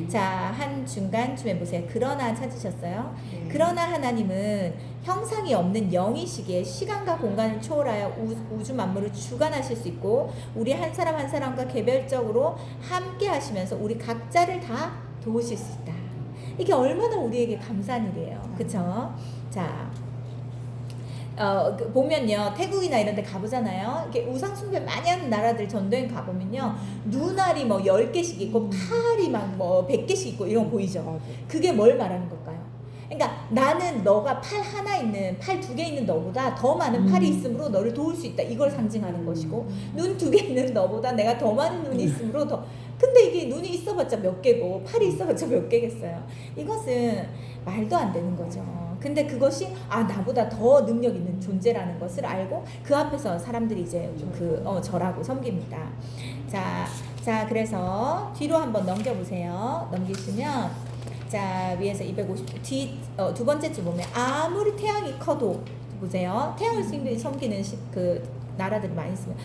자, 한 중간쯤에 보세요. 그러나 찾으셨어요? 그러나 하나님은 형상이 없는 영이시기에 시간과 공간을 초월하여 우주 만물을 주관하실 수 있고 우리 한 사람 한 사람과 개별적으로 함께 하시면서 우리 각자를 다 도우실 수 있다. 이게 얼마나 우리에게 감사한 일이에요. 그쵸? 자, 보면요, 태국이나 이런 데 가보잖아요. 이렇게 우상숭배 많이 하는 나라들 전도행 가보면요, 눈알이 뭐 10개씩 있고 팔이 막 뭐 100개씩 있고 이런 거 보이죠? 그게 뭘 말하는 걸까요? 그러니까 나는 너가 팔 하나 있는, 팔 2개 있는 너보다 더 많은 팔이 있으므로 너를 도울 수 있다. 이걸 상징하는 것이고, 눈 2개 있는 너보다 내가 더 많은 눈이 있으므로 더. 근데 이게 눈이 있어봤자 몇 개고 팔이 있어봤자 몇 개겠어요. 이것은 말도 안 되는 거죠. 근데 그것이 나보다 더 능력 있는 존재라는 것을 알고 그 앞에서 사람들이 이제 절하고 섬깁니다. 자 그래서 뒤로 한번 넘겨보세요. 넘기시면 자 위에서 250 두 번째 줄 보면 아무리 태양이 커도 보세요. 태양을 섬기는 그 나라들이 많이 있습니다.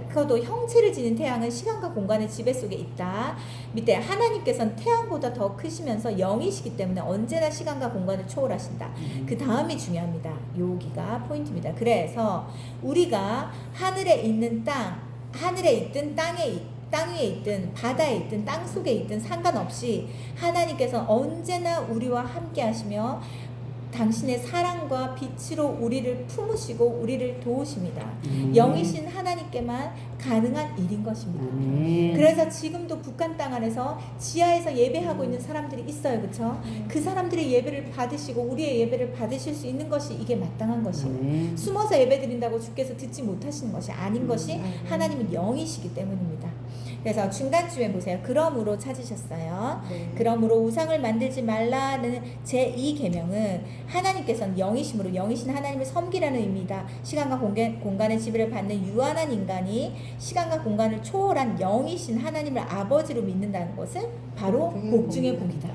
그것도 형체를 지닌 태양은 시간과 공간의 지배 속에 있다. 밑에 하나님께서는 태양보다 더 크시면서 영이시기 때문에 언제나 시간과 공간을 초월하신다. 그 다음이 중요합니다. 여기가 포인트입니다. 그래서 우리가 하늘에 있는 땅, 하늘에 있든 땅 위에 있든 바다에 있든 땅 속에 있든 상관없이 하나님께서 언제나 우리와 함께 하시며 당신의 사랑과 빛으로 우리를 품으시고 우리를 도우십니다. 영이신 하나님께만 가능한 일인 것입니다. 그래서 지금도 북한 땅 안에서 지하에서 예배하고 있는 사람들이 있어요. 그렇죠? 그 사람들의 예배를 받으시고 우리의 예배를 받으실 수 있는 것이 이게 마땅한 것이에요. 숨어서 예배드린다고 주께서 듣지 못하시는 것이 아닌 것이 하나님은 영이시기 때문입니다. 그래서 중간쯤에 보세요. 그러므로 찾으셨어요. 그러므로 우상을 만들지 말라는 제2계명은 하나님께서는 영이심으로 영이신 하나님을 섬기라는 의미다. 시간과 공간의 지배를 받는 유한한 인간이 시간과 공간을 초월한 영이신 하나님을 아버지로 믿는다는 것은 바로 복 중의 복이다.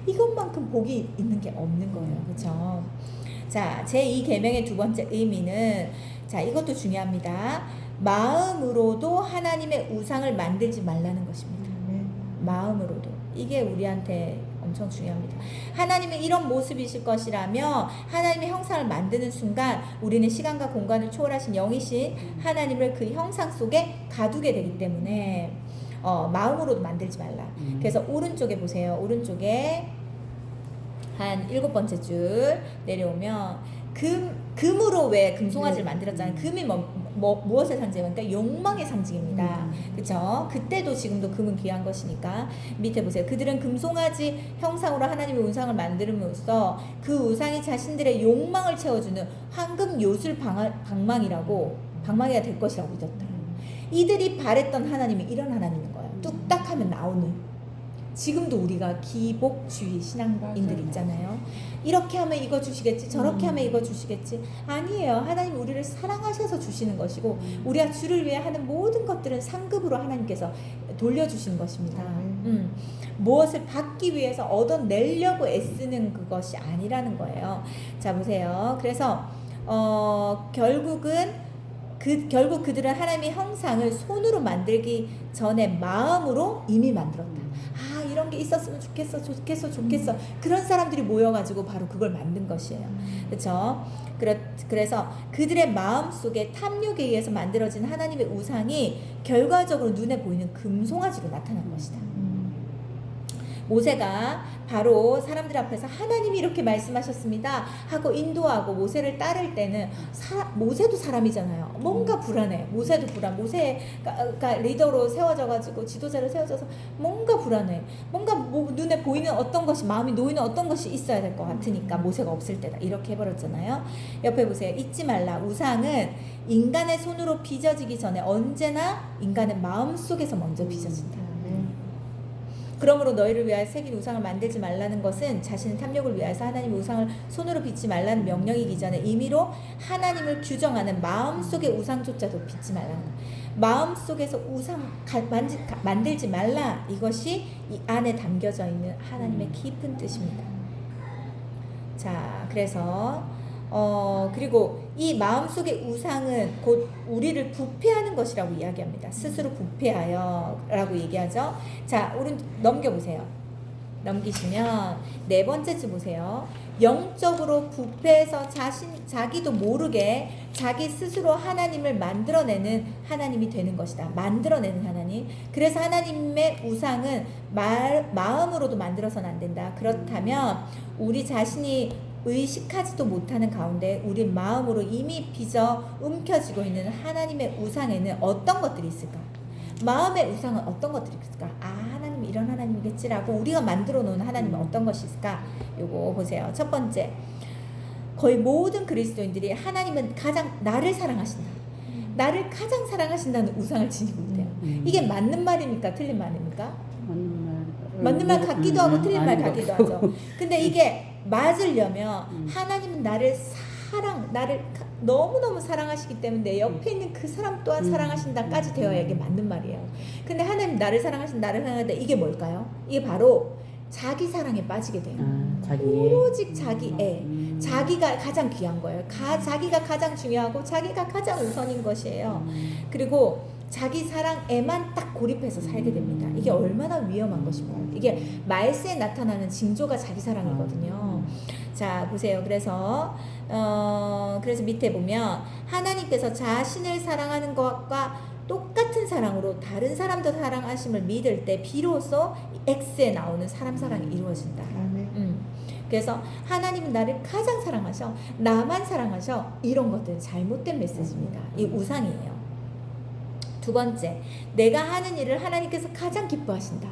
이것만큼 복이 있는 게 없는 거예요. 그렇죠? 자, 제2계명의 두 번째 의미는 자, 이것도 중요합니다. 마음으로도 하나님의 우상을 만들지 말라는 것입니다. 마음으로도. 이게 우리한테 엄청 중요합니다. 하나님은 이런 모습이실 것이라며 하나님의 형상을 만드는 순간 우리는 시간과 공간을 초월하신 영이신 하나님을 그 형상 속에 가두게 되기 때문에 마음으로도 만들지 말라. 그래서 오른쪽에 보세요. 오른쪽에 한 7번째 줄 내려오면 금으로 왜 금송아지를 만들었잖아요. 금이 무엇의 상징입니까? 욕망의 상징입니다. 그렇죠? 그때도 지금도 금은 귀한 것이니까 밑에 보세요. 그들은 금송아지 형상으로 하나님의 우상을 만들음으로써 그 우상이 자신들의 욕망을 채워주는 황금 요술 방망이가 될 것이라고 믿었다. 이들이 바랬던 하나님이 이런 하나님인 거예요. 뚝딱 하면 나오는. 지금도 우리가 기복주의 신앙인들 있잖아요. 이렇게 하면 이거 주시겠지, 저렇게 하면 이거 주시겠지. 아니에요. 하나님 우리를 사랑하셔서 주시는 것이고 우리가 주를 위해 하는 모든 것들은 상급으로 하나님께서 돌려주신 것입니다. 무엇을 받기 위해서 얻어내려고 애쓰는 그것이 아니라는 거예요. 자 보세요. 그래서 결국은 결국 그들은 하나님의 형상을 손으로 만들기 전에 마음으로 이미 만들었다. 아, 이런 게 있었으면 좋겠어, 좋겠어, 좋겠어. 그런 사람들이 모여가지고 바로 그걸 만든 것이에요. 그렇죠? 그래서 그들의 마음 속에 탐욕에 의해서 만들어진 하나님의 우상이 결과적으로 눈에 보이는 금송아지로 나타난 것이다. 모세가 바로 사람들 앞에서 하나님이 이렇게 말씀하셨습니다 하고 인도하고 모세를 따를 때는 모세도 사람이잖아요. 뭔가 불안해. 모세도 불안. 모세가 리더로 세워져가지고 지도자로 세워져서 뭔가 불안해. 뭔가 눈에 보이는 어떤 것이, 마음이 놓이는 어떤 것이 있어야 될 것 같으니까 모세가 없을 때다 이렇게 해버렸잖아요. 옆에 보세요. 잊지 말라. 우상은 인간의 손으로 빚어지기 전에 언제나 인간의 마음 속에서 먼저 빚어진다. 그러므로 너희를 위하여 새긴 우상을 만들지 말라는 것은 자신의 탐욕을 위하여서 하나님의 우상을 손으로 빚지 말라는 명령이기 전에 임의로 하나님을 규정하는 마음속의 우상조차도 빚지 말라는 것. 마음속에서 우상 만들지 말라. 이것이 이 안에 담겨져 있는 하나님의 깊은 뜻입니다. 자, 그래서 그리고 이 마음속의 우상은 곧 우리를 부패하는 것이라고 이야기합니다. 스스로 부패하여 라고 얘기하죠. 자, 넘겨보세요. 넘기시면 네 번째 줄 보세요. 영적으로 부패해서 자기도 모르게 자기 스스로 하나님을 만들어내는 하나님이 되는 것이다. 만들어내는 하나님. 그래서 하나님의 우상은 마음으로도 만들어서는 안 된다. 그렇다면 우리 자신이 의식하지도 못하는 가운데 우리 마음으로 이미 빚어 움켜쥐고 있는 하나님의 우상에는 어떤 것들이 있을까? 마음의 우상은 어떤 것들이 있을까? 아, 하나님 이런 하나님이겠지라고 우리가 만들어 놓은 하나님은 어떤 것이 있을까? 요거 보세요. 첫 번째, 거의 모든 그리스도인들이 하나님은 가장 나를 사랑하신다, 나를 가장 사랑하신다는 우상을 지니고 있대요. 이게 맞는 말입니까? 틀린 말입니까? 맞는 말 같기도 하고 틀린 말 같기도 하죠. 근데 이게 맞으려면 하나님은 나를 너무너무 사랑하시기 때문에 내 옆에 있는 그 사람 또한 사랑하신다까지 되어야 이게 맞는 말이에요. 근데 하나님 나를 사랑하신다 이게 뭘까요? 이게 바로 자기 사랑에 빠지게 돼요. 오직 자기애, 자기가 가장 귀한 거예요. 자기가 가장 중요하고 자기가 가장 우선인 것이에요. 그리고 자기 사랑에만 딱 고립해서 살게 됩니다. 이게 얼마나 위험한 것인가요? 이게 말세에 나타나는 징조가 자기 사랑이거든요. 자, 보세요. 그래서 밑에 보면 하나님께서 자신을 사랑하는 것과 똑같은 사랑으로 다른 사람도 사랑하심을 믿을 때 비로소 X에 나오는 사람 사랑이 이루어진다. 그래서 하나님은 나를 가장 사랑하셔, 나만 사랑하셔, 이런 것들은 잘못된 메시지입니다. 이 우상이에요. 두 번째, 내가 하는 일을 하나님께서 가장 기뻐하신다.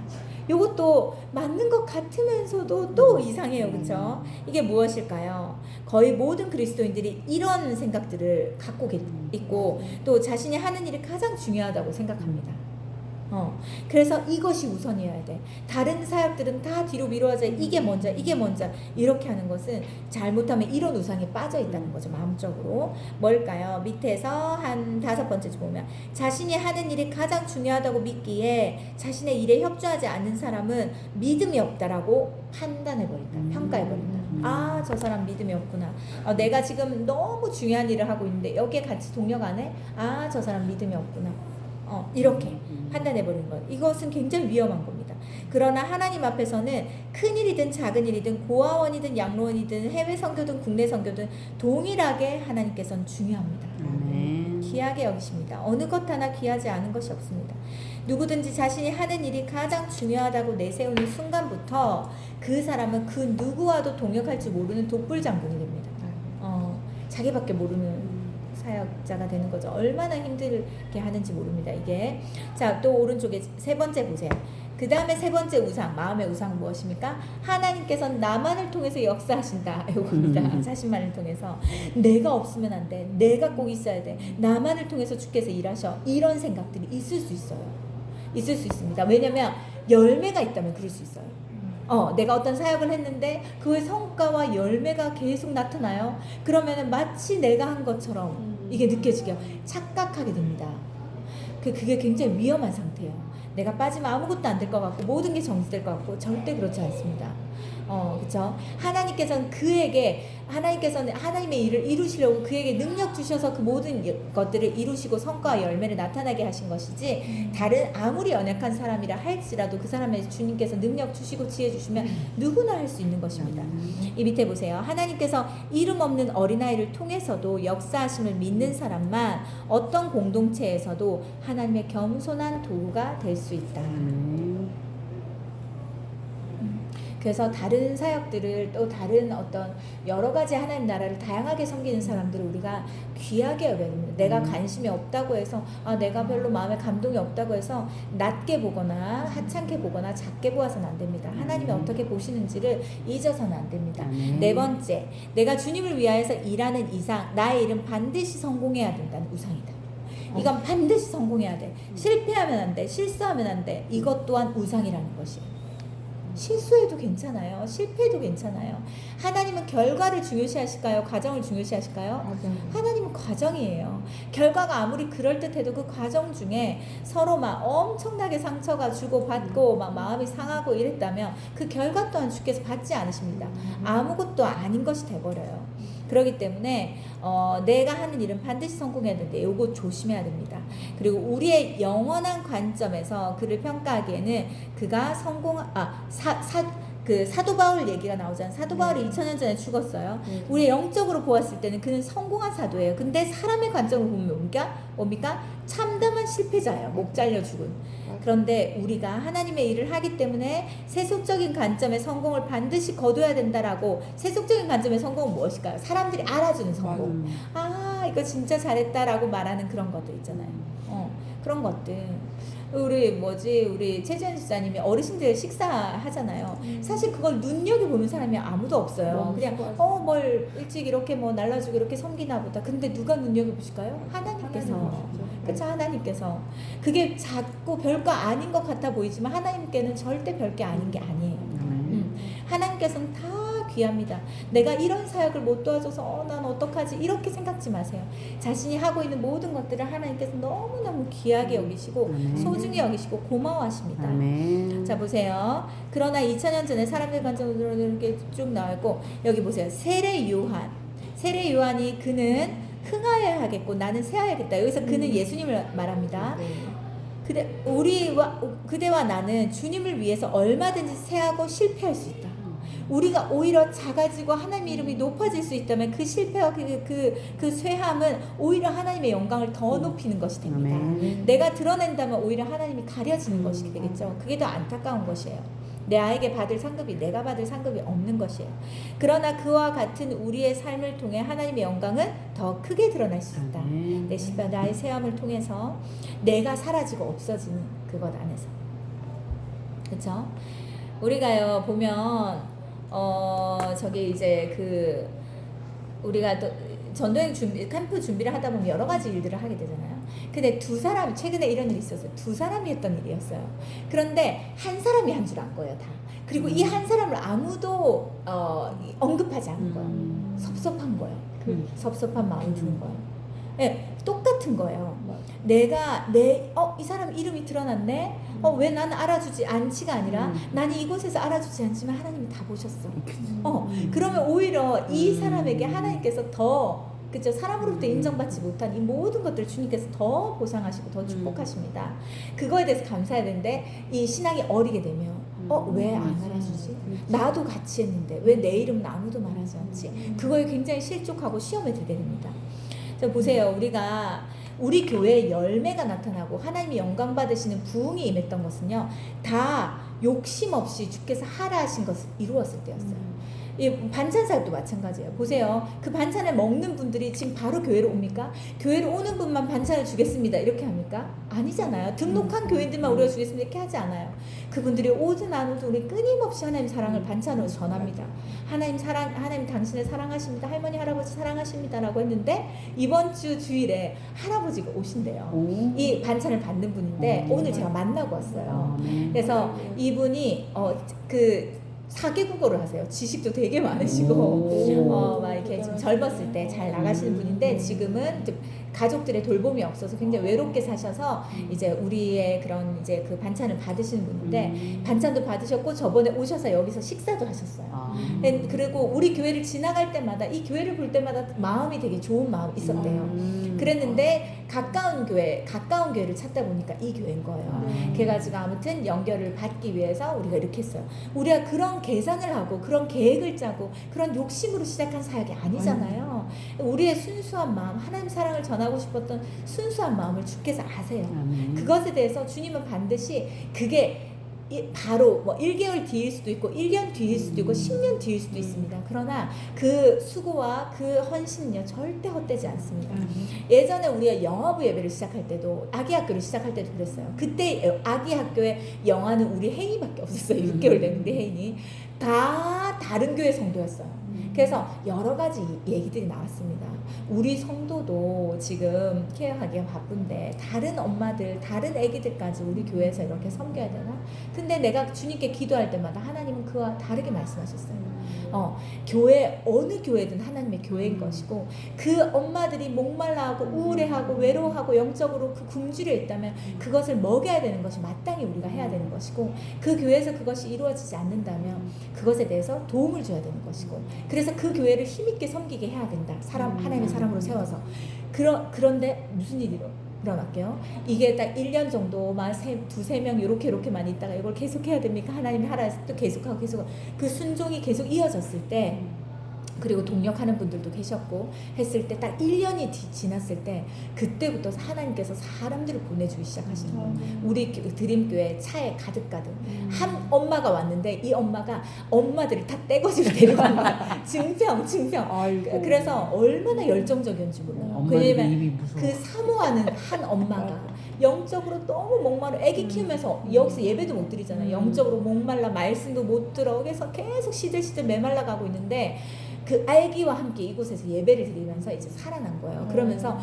이것도 맞는 것 같으면서도 또 이상해요. 그렇죠? 이게 무엇일까요? 거의 모든 그리스도인들이 이런 생각들을 갖고 있고 또 자신이 하는 일이 가장 중요하다고 생각합니다. 그래서 이것이 우선이어야 돼. 다른 사역들은 다 뒤로 미뤄져. 이게 먼저 이렇게 하는 것은 잘못하면 이런 우상에 빠져 있다는 거죠. 마음적으로. 뭘까요? 밑에서 한 5번째 보면 자신이 하는 일이 가장 중요하다고 믿기에 자신의 일에 협조하지 않는 사람은 믿음이 없다라고 판단해버린다. 평가해버린다. 아, 저 사람 믿음이 없구나. 내가 지금 너무 중요한 일을 하고 있는데 여기에 같이 동력 안 해? 아, 저 사람 믿음이 없구나. 이렇게 판단해버리는 것. 이것은 굉장히 위험한 겁니다. 그러나 하나님 앞에서는 큰 일이든 작은 일이든 고아원이든 양로원이든 해외 선교든 국내 선교든 동일하게 하나님께서는 중요합니다. 귀하게 여기십니다. 어느 것 하나 귀하지 않은 것이 없습니다. 누구든지 자신이 하는 일이 가장 중요하다고 내세우는 순간부터 그 사람은 그 누구와도 동역할 줄 모르는 독불장군이 됩니다. 자기밖에 모르는 사역자가 되는 거죠. 얼마나 힘들게 하는지 모릅니다. 이게. 자, 또 오른쪽에 세 번째 보세요. 그 다음에 세 번째 우상, 마음의 우상 무엇입니까? 하나님께서는 나만을 통해서 역사하신다. 이겁니다. 자신만을 통해서. 내가 없으면 안 돼. 내가 꼭 있어야 돼. 나만을 통해서 주께서 일하셔. 이런 생각들이 있을 수 있어요. 있을 수 있습니다. 왜냐면 열매가 있다면 그럴 수 있어요. 내가 어떤 사역을 했는데 그의 성과와 열매가 계속 나타나요. 그러면은 마치 내가 한 것처럼 이게 느껴지게 착각하게 됩니다. 그게 굉장히 위험한 상태예요. 내가 빠지면 아무것도 안 될 것 같고 모든 게 정지될 것 같고 절대 그렇지 않습니다. 그쵸? 하나님께서는 하나님의 일을 이루시려고 그에게 능력 주셔서 그 모든 것들을 이루시고 성과와 열매를 나타나게 하신 것이지, 다른 아무리 연약한 사람이라 할지라도 그 사람의 주님께서 능력 주시고 지혜 주시면 누구나 할 수 있는 것입니다. 이 밑에 보세요. 하나님께서 이름 없는 어린아이를 통해서도 역사하심을 믿는 사람만 어떤 공동체에서도 하나님의 겸손한 도구가 될 수 있다. 그래서 다른 사역들을, 또 다른 어떤 여러 가지 하나님 나라를 다양하게 섬기는 사람들을 우리가 귀하게 여겨야 됩니다. 내가 관심이 없다고 해서, 내가 별로 마음에 감동이 없다고 해서 낮게 보거나 하찮게 보거나 작게 보아서는 안 됩니다. 하나님이 어떻게 보시는지를 잊어서는 안 됩니다. 네 번째, 내가 주님을 위하여서 일하는 이상 나의 일은 반드시 성공해야 된다는 우상이다. 이건 반드시 성공해야 돼. 실패하면 안 돼. 실수하면 안 돼. 이것 또한 우상이라는 것이에요. 실수해도 괜찮아요. 실패해도 괜찮아요. 하나님은 결과를 중요시하실까요? 과정을 중요시하실까요? 하나님은 과정이에요. 결과가 아무리 그럴듯해도 그 과정 중에 서로 막 엄청나게 상처가 주고받고 막 마음이 상하고 이랬다면 그 결과 또한 주께서 받지 않으십니다. 아무것도 아닌 것이 돼버려요. 그렇기 때문에 내가 하는 일은 반드시 성공해야 되는데 요거 조심해야 됩니다. 그리고 우리의 영원한 관점에서 그를 평가하기에는 그가 사도 바울 얘기가 나오잖아요. 사도 바울이 2000년 전에 죽었어요. 우리 영적으로 보았을 때는 그는 성공한 사도예요. 근데 사람의 관점으로 보면 뭡니까? 참담한 실패자예요. 목 잘려 죽은. 그런데 우리가 하나님의 일을 하기 때문에 세속적인 관점의 성공을 반드시 거둬야 된다라고. 세속적인 관점의 성공은 무엇일까요? 사람들이 알아주는 성공. 이거 진짜 잘했다라고 말하는 그런 것들 있잖아요. 그런 것들. 우리 최지현 집사님이 어르신들 식사하잖아요. 사실 그걸 눈여겨보는 사람이 아무도 없어요. 그냥 뭘 일찍 이렇게 뭐 날라주고 이렇게 섬기나 보다. 근데 누가 눈여겨보실까요? 하나님께서. 그쵸? 하나님께서. 그게 작고 별거 아닌 것 같아 보이지만 하나님께는 절대 별게 아닌 게 아니에요. 하나님께서는 다 귀합니다. 내가 이런 사역을 못 도와줘서 난 어떡하지 이렇게 생각지 마세요. 자신이 하고 있는 모든 것들을 하나님께서 너무너무 귀하게 여기시고 소중히 여기시고 고마워하십니다. 자 보세요. 그러나 2000년 전에 사람들 관점으로 이렇게 쭉 나와있고, 여기 보세요. 세례 요한이 그는 흥하여야 하겠고 나는 쇠하여야겠다. 여기서 그는 예수님을 말합니다. 그대와 나는 주님을 위해서 얼마든지 쇠하고 실패할 수 있다. 우리가 오히려 작아지고 하나님의 이름이 높아질 수 있다면 그 실패와 그 쇠함은 오히려 하나님의 영광을 더 높이는 것이 됩니다. 내가 드러낸다면 오히려 하나님이 가려지는 것이 되겠죠. 그게 더 안타까운 것이에요. 내 아이에게 받을 상급이 내가 받을 상급이 없는 것이에요. 그러나 그와 같은 우리의 삶을 통해 하나님의 영광은 더 크게 드러날 수 있다. 내 실패, 나의 쇠함을 통해서 내가 사라지고 없어지는 그것 안에서. 그렇죠? 우리가요 보면 저기 이제 우리가 또 전도행 캠프 준비를 하다 보면 여러 가지 일들을 하게 되잖아요. 근데 최근에 이런 일이 있었어요. 두 사람이 했던 일이었어요. 그런데 한 사람이 한 줄 안 거예요, 다. 그리고 이 한 사람을 아무도 언급하지 않은 거예요. 섭섭한 거예요. 섭섭한 마음이 드는 거예요. 네, 똑같은 거예요. 이 사람 이름이 드러났네? 왜 나는 알아주지 않지가 아니라 나는 이곳에서 알아주지 않지만 하나님이 다 보셨어. 그러면 오히려 이 사람에게 하나님께서 더, 그죠? 사람으로부터 인정받지 못한 이 모든 것들을 주님께서 더 보상하시고 더 축복하십니다. 그거에 대해서 감사해야 되는데, 이 신앙이 어리게 되면 왜 안 알아주지? 나도 같이 했는데 왜 내 이름은 아무도 말하지 않지? 그거에 굉장히 실족하고 시험에 들게 됩니다. 자, 보세요. 우리 교회에 열매가 나타나고 하나님이 영광 받으시는 부흥이 임했던 것은요, 다 욕심 없이 주께서 하라 하신 것을 이루었을 때였어요. 이 반찬 사역도 마찬가지예요. 보세요. 그 반찬을 먹는 분들이 지금 바로 교회로 옵니까? 교회로 오는 분만 반찬을 주겠습니다 이렇게 합니까? 아니잖아요. 등록한 교인들만 우리가 주겠습니다 이렇게 하지 않아요. 그분들이 오든 안 오든 우리 끊임없이 하나님 사랑을 반찬으로 전합니다. 하나님 당신을 사랑하십니다. 할머니 할아버지 사랑하십니다라고 했는데, 이번 주 주일에 할아버지가 오신대요. 이 반찬을 받는 분인데 오늘 제가 만나고 왔어요. 그래서 이분이 사개국어를 하세요. 지식도 되게 많으시고 막 이렇게 좀 젊었을 때 잘 나가시는 분인데 지금은 좀 가족들의 돌봄이 없어서 굉장히 외롭게 사셔서 이제 우리의 그런 이제 그 반찬을 받으시는 분인데 반찬도 받으셨고 저번에 오셔서 여기서 식사도 하셨어요. 그리고 우리 교회를 지나갈 때마다 이 교회를 볼 때마다 마음이 되게 좋은 마음이 있었대요. 그랬는데 가까운 교회를 찾다 보니까 이 교회인 거예요. 그래가지고 아무튼 연결을 받기 위해서 우리가 이렇게 했어요. 우리가 그런 계산을 하고 그런 계획을 짜고 그런 욕심으로 시작한 사역이 아니잖아요. 우리의 순수한 마음, 하나님 사랑을 전하고 싶었던 순수한 마음을 주께서 아세요. 그것에 대해서 주님은 반드시 그게 바로 뭐 1개월 뒤일 수도 있고 1년 뒤일 수도 있고 10년 뒤일 수도 있습니다. 그러나 그 수고와 그 헌신은요 절대 헛되지 않습니다. 예전에 우리가 영어부 예배를 시작할 때도 아기 학교를 시작할 때도 그랬어요. 그때 아기 학교에 영어는 우리 혜인이밖에 없었어요. 6개월 된 우리 혜인이 다 다른 교회 성도였어요. 그래서 여러 가지 얘기들이 나왔습니다. 우리 성도도 지금 케어하기가 바쁜데 다른 엄마들, 다른 애기들까지 우리 교회에서 이렇게 섬겨야 되나? 근데 내가 주님께 기도할 때마다 하나님은 그와 다르게 말씀하셨어요. 교회, 어느 교회든 하나님의 교회인 것이고 그 엄마들이 목말라하고 우울해하고 외로워하고 영적으로 그 굶주려 있다면 그것을 먹여야 되는 것이 마땅히 우리가 해야 되는 것이고 그 교회에서 그것이 이루어지지 않는다면 그것에 대해서 도움을 줘야 되는 것이고 그래서 그 교회를 힘있게 섬기게 해야 된다. 하나님의 사람으로 세워서 그런데 무슨 일이 일어날게요. 이게 딱 1년 정도만 두세 명 이렇게만 있다가 이걸 계속 해야 됩니까? 하나님이 하라 해서 또 계속하고 그 순종이 계속 이어졌을 때 그리고 동력하는 분들도 계셨고 했을 때 딱 1년이 지났을 때 그때부터 하나님께서 사람들을 보내주기 시작하시는 거예요. 우리 드림교회 차에 가득 한 엄마가 왔는데 이 엄마가 엄마들을 다 떼거지로 데리고 온 거야. 증평 아이고. 그래서 얼마나 열정적이었는지 몰라요. 왜냐면 그 사모하는 한 엄마가 영적으로 너무 목마르 애기 키우면서 여기서 예배도 못 드리잖아요. 영적으로 목말라 말씀도 못 들어 그래서 계속 시들시들 메말라 가고 있는데 그 아기와 함께 이곳에서 예배를 드리면서 이제 살아난 거예요. 그러면서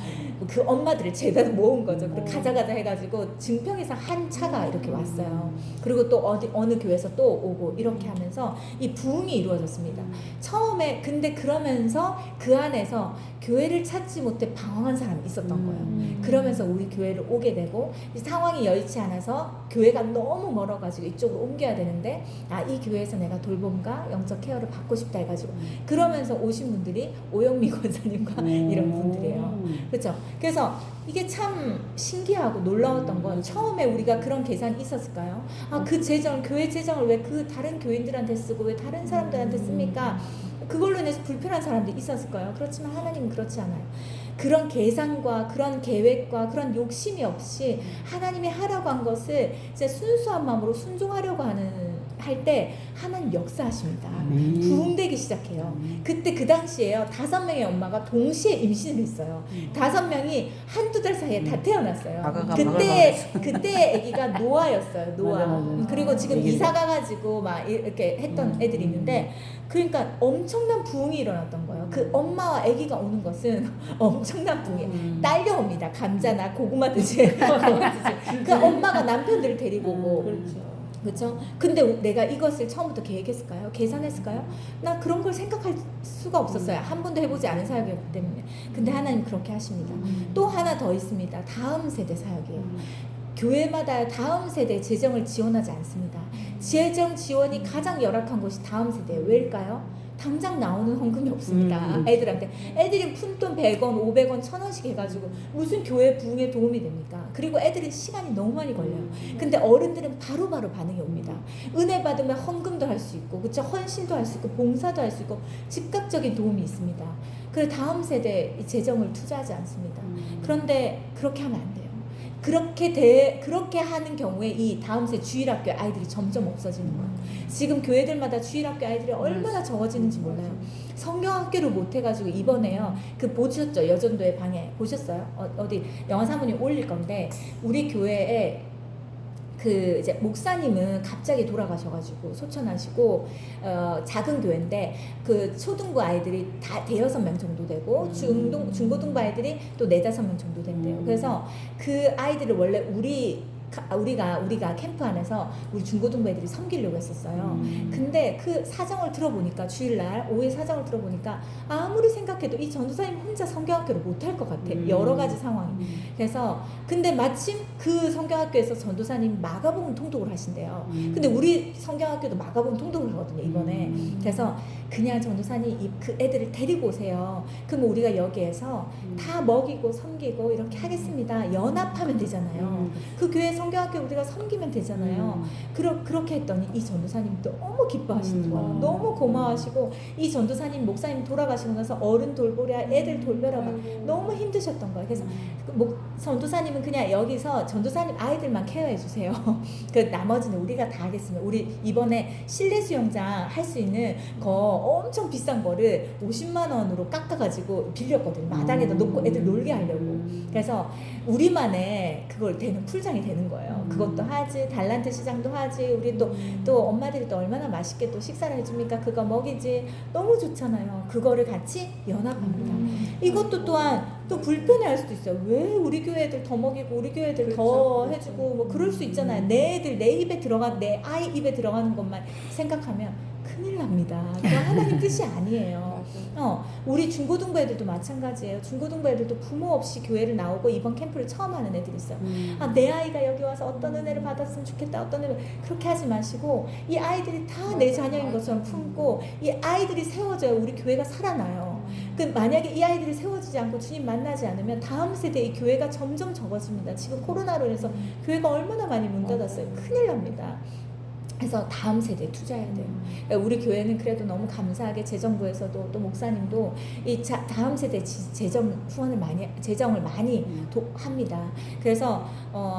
그 엄마들을 제대로 모은 거죠. 그리고 가자 해가지고 증평에서 한 차가 이렇게 왔어요. 그리고 또 어느 교회에서 또 오고 이렇게 하면서 이 부흥이 이루어졌습니다. 처음에 근데 그러면서 그 안에서 교회를 찾지 못해 방황한 사람이 있었던 거예요. 그러면서 우리 교회를 오게 되고 상황이 여의치 않아서 교회가 너무 멀어가지고 이쪽으로 옮겨야 되는데 이 교회에서 내가 돌봄과 영적 케어를 받고 싶다 해가지고 그러면서 오신 분들이 오영미 권사님과 이런 분들이에요. 그렇죠? 그래서 이게 참 신기하고 놀라웠던 건 처음에 우리가 그런 계산이 있었을까요? 그 재정, 교회 재정을 왜 그 다른 교인들한테 쓰고 왜 다른 사람들한테 씁니까? 그걸로 인해서 불편한 사람들이 있었을 거예요. 그렇지만 하나님은 그렇지 않아요. 그런 계산과 그런 계획과 그런 욕심이 없이 하나님이 하라고 한 것을 이제 순수한 마음으로 순종하려고 할 때 하나님 역사하십니다. 부흥되기 시작해요. 그때 그 당시에요 5명의 엄마가 동시에 임신을 했어요. 5명이 한두 달 사이에 다 태어났어요. 그때 아기가 노아였어요. 노아. 맞아. 그리고 지금 이사 가가지고 막 이렇게 했던 애들이 있는데 그러니까 엄청난 부흥이 일어났던 거예요. 그 엄마와 아기가 오는 것은 엄청난 부흥이 딸려옵니다. 감자나 고구마 듯이 그 엄마가 남편들을 데리고 오고 그렇죠? 근데 내가 이것을 처음부터 계획했을까요? 계산했을까요? 나 그런 걸 생각할 수가 없었어요. 한 번도 해보지 않은 사역이었기 때문에. 근데 하나님 그렇게 하십니다. 또 하나 더 있습니다. 다음 세대 사역이에요. 교회마다 다음 세대 재정을 지원하지 않습니다. 재정 지원이 가장 열악한 것이 다음 세대예요. 왜일까요? 당장 나오는 헌금이 없습니다. 애들한테. 애들이 푼돈 100원, 500원, 1000원씩 해가지고 무슨 교회 부흥에 도움이 됩니까? 그리고 애들은 시간이 너무 많이 걸려요. 근데 어른들은 바로바로 반응이 옵니다. 은혜 받으면 헌금도 할 수 있고, 그쵸? 헌신도 할 수 있고, 봉사도 할 수 있고, 즉각적인 도움이 있습니다. 그래서 다음 세대 이 재정을 투자하지 않습니다. 그런데 그렇게 하면 안 돼요. 그렇게 하는 경우에 이 다음 세대 주일학교 아이들이 점점 없어지는 거예요. 지금 교회들마다 주일학교 아이들이 얼마나 적어지는지 몰라요. 성경학교를 못 해가지고 이번에요. 그 보셨죠? 여전도의 방에 보셨어요? 어디 영화 사모님 올릴 건데 우리 교회에 그 이제 목사님은 갑자기 돌아가셔가지고 소천하시고 작은 교회인데 그 초등부 아이들이 다 5-6명 정도 되고 중고등부 아이들이 또 4-5명 정도 된대요. 그래서 그 아이들을 원래 우리 우리가 캠프 안에서 우리 중고등부 애들이 섬기려고 했었어요. 근데 그 사정을 들어보니까 주일날 오후에 사정을 들어보니까 아무리 생각해도 이 전도사님 혼자 성경학교를 못할 것 같아. 여러 가지 상황이. 그래서 근데 마침 그 성경학교에서 전도사님 마가복음 통독을 하신대요. 근데 우리 성경학교도 마가복음 통독을 하거든요 이번에. 그래서 그냥 전도사님 그 애들을 데리고 오세요. 그럼 우리가 여기에서 다 먹이고 섬기고 이렇게 하겠습니다. 연합하면 되잖아요. 그 교회 성경학교 우리가 섬기면 되잖아요. 그렇게 했더니 이 전도사님 너무 기뻐하시는 거예요. 너무 고마워하시고 이 전도사님 목사님 돌아가시고 나서 어른 돌보랴 애들 돌보랴가 너무 힘드셨던 거예요. 그래서 전도사님은 그냥 여기서 전도사님 아이들만 케어해 주세요. 그 나머지는 우리가 다 하겠습니다. 우리 이번에 실내 수영장 할 수 있는 거 엄청 비싼 거를 50만 원으로 깎아가지고 빌렸거든요. 마당에다 놓고 애들 놀게 하려고. 그래서 우리만의 그걸 되는 풀장이 되는 거예요. 그것도 하지, 달란트 시장도 하지. 우리 또 엄마들이 또 얼마나 맛있게 또 식사를 해줍니까? 그거 먹이지. 너무 좋잖아요. 그거를 같이 연합합니다. 이것도 또한 또 불편해할 수도 있어요. 왜 우리 교회 애들 더 먹이고 우리 교회 애들 더 해주고 뭐 그럴 수 있잖아요. 내 애들 내 입에 들어간 내 아이 입에 들어가는 것만 생각하면 큰일 납니다. 그거 하나님 뜻이 아니에요. 우리 중고등부 애들도 마찬가지예요. 중고등부 애들도 부모 없이 교회를 나오고 이번 캠프를 처음 하는 애들이 있어요. 내 아이가 여기 와서 어떤 은혜를 받았으면 좋겠다. 어떤 은혜 그렇게 하지 마시고 이 아이들이 다 내 자녀인 것처럼 품고 이 아이들이 세워져야 우리 교회가 살아나요. 그 만약에 이 아이들이 세워지지 않고 주님 만나지 않으면 다음 세대의 교회가 점점 적어집니다. 지금 코로나로 인해서 교회가 얼마나 많이 문 닫았어요. 큰일 납니다. 그래서 다음 세대에 투자해야 돼요. 우리 교회는 그래도 너무 감사하게 재정부에서도 또 목사님도 이 다음 세대 재정을 많이 합니다. 그래서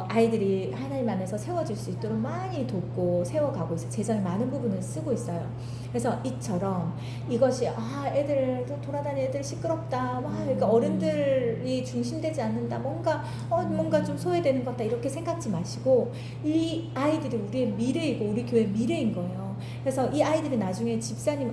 아이들이 하나님 안에서 세워질 수 있도록 많이 돕고 세워가고 있어요. 재정의 많은 부분을 쓰고 있어요. 그래서 이처럼 이것이 애들 돌아다니는 애들 시끄럽다. 그러니까 어른들이 중심되지 않는다. 뭔가 좀 소외되는 것 같다. 이렇게 생각지 마시고 이 아이들이 우리의 미래이고 우리 교회 미래인 거예요. 그래서 이 아이들이 나중에 집사님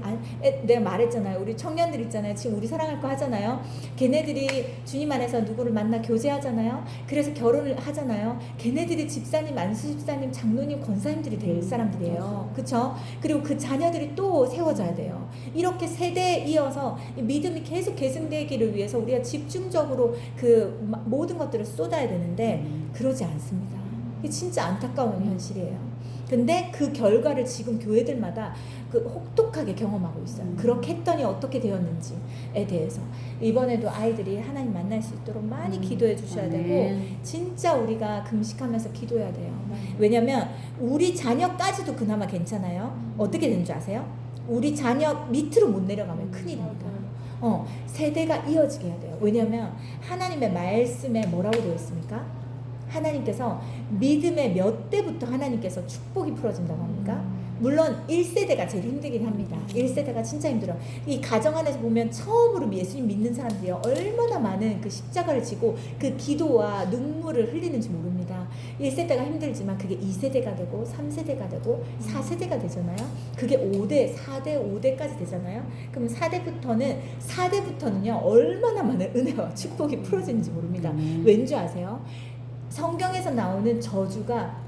내가 말했잖아요. 우리 청년들 있잖아요. 지금 우리 사랑할 거 하잖아요. 걔네들이 주님 안에서 누구를 만나 교제하잖아요. 그래서 결혼을 하잖아요. 걔네들이 집사님, 안수 집사님, 장로님, 권사님들이 될 사람들이에요. 그렇죠? 그리고 그 자녀들이 또 세워져야 돼요. 이렇게 세대에 이어서 믿음이 계속 계승되기를 위해서 우리가 집중적으로 그 모든 것들을 쏟아야 되는데 그러지 않습니다. 이게 진짜 안타까운 현실이에요. 근데 그 결과를 지금 교회들마다 혹독하게 경험하고 있어요. 그렇게 했더니 어떻게 되었는지에 대해서 이번에도 아이들이 하나님 만날 수 있도록 많이 기도해 주셔야 되고 진짜 우리가 금식하면서 기도해야 돼요. 왜냐면 우리 자녀까지도 그나마 괜찮아요. 어떻게 되는 줄 아세요? 우리 자녀 밑으로 못 내려가면 큰일입니다. 세대가 이어지게 해야 돼요. 왜냐면 하나님의 말씀에 뭐라고 되어 있습니까? 하나님께서 믿음의 몇 대부터 하나님께서 축복이 풀어진다고 합니까? 물론 1세대가 제일 힘들긴 합니다. 1세대가 진짜 힘들어요. 이 가정 안에서 보면 처음으로 예수님 믿는 사람들이 얼마나 많은 그 십자가를 지고 그 기도와 눈물을 흘리는지 모릅니다. 1세대가 힘들지만 그게 2세대가 되고 3세대가 되고 4세대가 되잖아요. 그게 5대, 4대, 5대까지 되잖아요. 그럼 4대부터는요 얼마나 많은 은혜와 축복이 풀어지는지 모릅니다. 왠지 아세요? 성경에서 나오는 저주가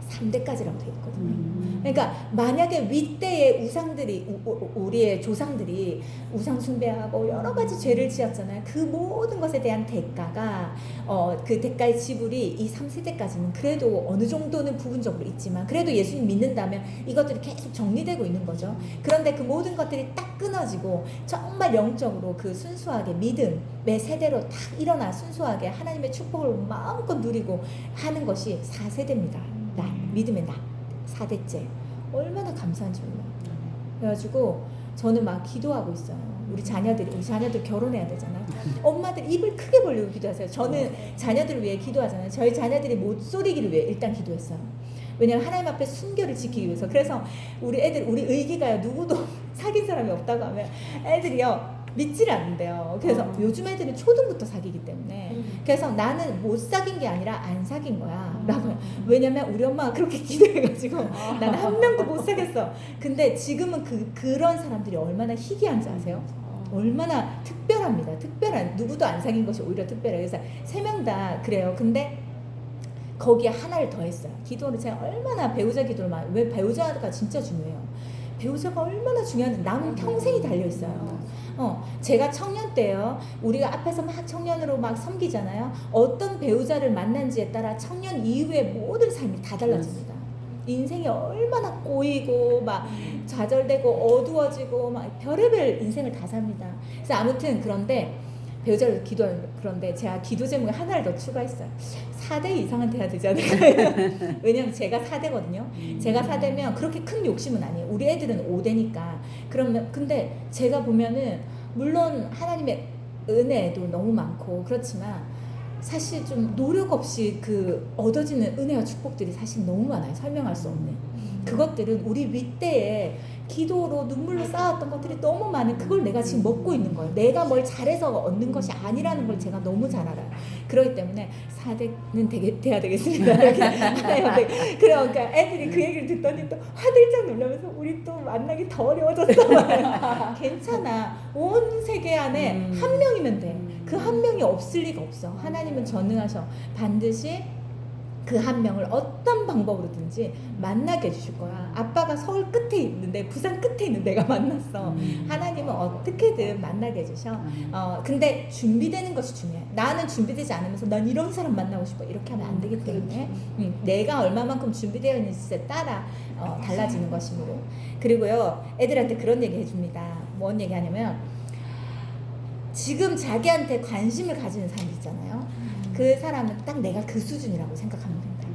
3대까지라고 되어 있거든요. 그러니까 만약에 윗대의 우상들이 우리의 조상들이 우상 숭배하고 여러 가지 죄를 지었잖아요. 그 모든 것에 대한 대가가 그 대가의 지불이 이 3세대까지는 그래도 어느 정도는 부분적으로 있지만 그래도 예수님 믿는다면 이것들이 계속 정리되고 있는 거죠. 그런데 그 모든 것들이 딱 끊어지고 정말 영적으로 그 순수하게 믿음의 세대로 딱 일어나 순수하게 하나님의 축복을 마음껏 누리고 하는 것이 4세대입니다. 믿음의 4대째. 얼마나 감사한지 몰라요. 그래가지고 저는 막 기도하고 있어요. 우리 자녀들 결혼해야 되잖아요. 엄마들 입을 크게 벌리고 기도하세요. 저는 자녀들을 위해 기도하잖아요. 저희 자녀들이 못 소리기를 위해 일단 기도했어요. 왜냐면 하나님 앞에 순결을 지키기 위해서. 그래서 우리 의기가요. 누구도 사귄 사람이 없다고 하면 애들이요. 믿지를 않는데요. 그래서 요즘 애들은 초등부터 사귀기 때문에 그래서 나는 못 사귄 게 아니라 안 사귄 거야 라고. 왜냐면 우리 엄마가 그렇게 기도해가지고 나는 한 명도 못 사귀었어. 근데 지금은 그런 사람들이 얼마나 희귀한지 아세요? 얼마나 특별합니다. 특별한 누구도 안 사귄 것이 오히려 특별해요. 그래서 3명 다 그래요. 근데 거기에 하나를 더 했어요. 기도를 제가 얼마나 배우자 기도를 많이, 왜 배우자가 진짜 중요해요. 배우자가 얼마나 중요한지 남은 평생이 달려있어요. 제가 청년 때요, 우리가 앞에서 막 청년으로 막 섬기잖아요. 어떤 배우자를 만난지에 따라 청년 이후의 모든 삶이 다 달라집니다. 인생이 얼마나 꼬이고 막 좌절되고 어두워지고 막 별의별 인생을 다 삽니다. 그래서 아무튼 그런데 배우자를 기도하는, 그런데 제가 기도 제목에 하나를 더 추가했어요. 4대 이상은 돼야 되지 않을까요? 왜냐면 제가 4대거든요. 제가 4대면 그렇게 큰 욕심은 아니에요. 우리 애들은 5대니까. 그러면 근데 제가 보면은 물론 하나님의 은혜도 너무 많고 그렇지만 사실 좀 노력 없이 그 얻어지는 은혜와 축복들이 사실 너무 많아요. 설명할 수 없는. 그것들은 우리 윗대에 기도로 눈물로 쌓았던 것들이 너무 많은, 그걸 내가 지금 먹고 있는 거예요. 내가 뭘 잘해서 얻는 것이 아니라는 걸 제가 너무 잘 알아요. 그렇기 때문에 4대는 돼야 되겠습니다. 그러니까 애들이 그 얘기를 듣더니 또 화들짝 놀라면서 우리 또 만나기 더 어려워졌어. 괜찮아. 온 세계 안에 한 명이면 돼. 그 한 명이 없을 리가 없어. 하나님은 전능하셔. 반드시 그 한 명을 어떤 방법으로든지 만나게 해주실 거야. 아빠가 서울 끝에 있는데 부산 끝에 있는 내가 만났어. 하나님은 어떻게든 만나게 해주셔. 근데 준비되는 것이 중요해. 나는 준비되지 않으면서 난 이런 사람 만나고 싶어 이렇게 하면 안 되기 때문에 내가 얼마만큼 준비되어 있는지에 따라 달라지는 것이므로. 그리고요, 애들한테 그런 얘기 해줍니다. 뭔 얘기 하냐면, 지금 자기한테 관심을 가지는 사람 있잖아요. 그 사람은 딱 내가 그 수준이라고 생각하면 된다.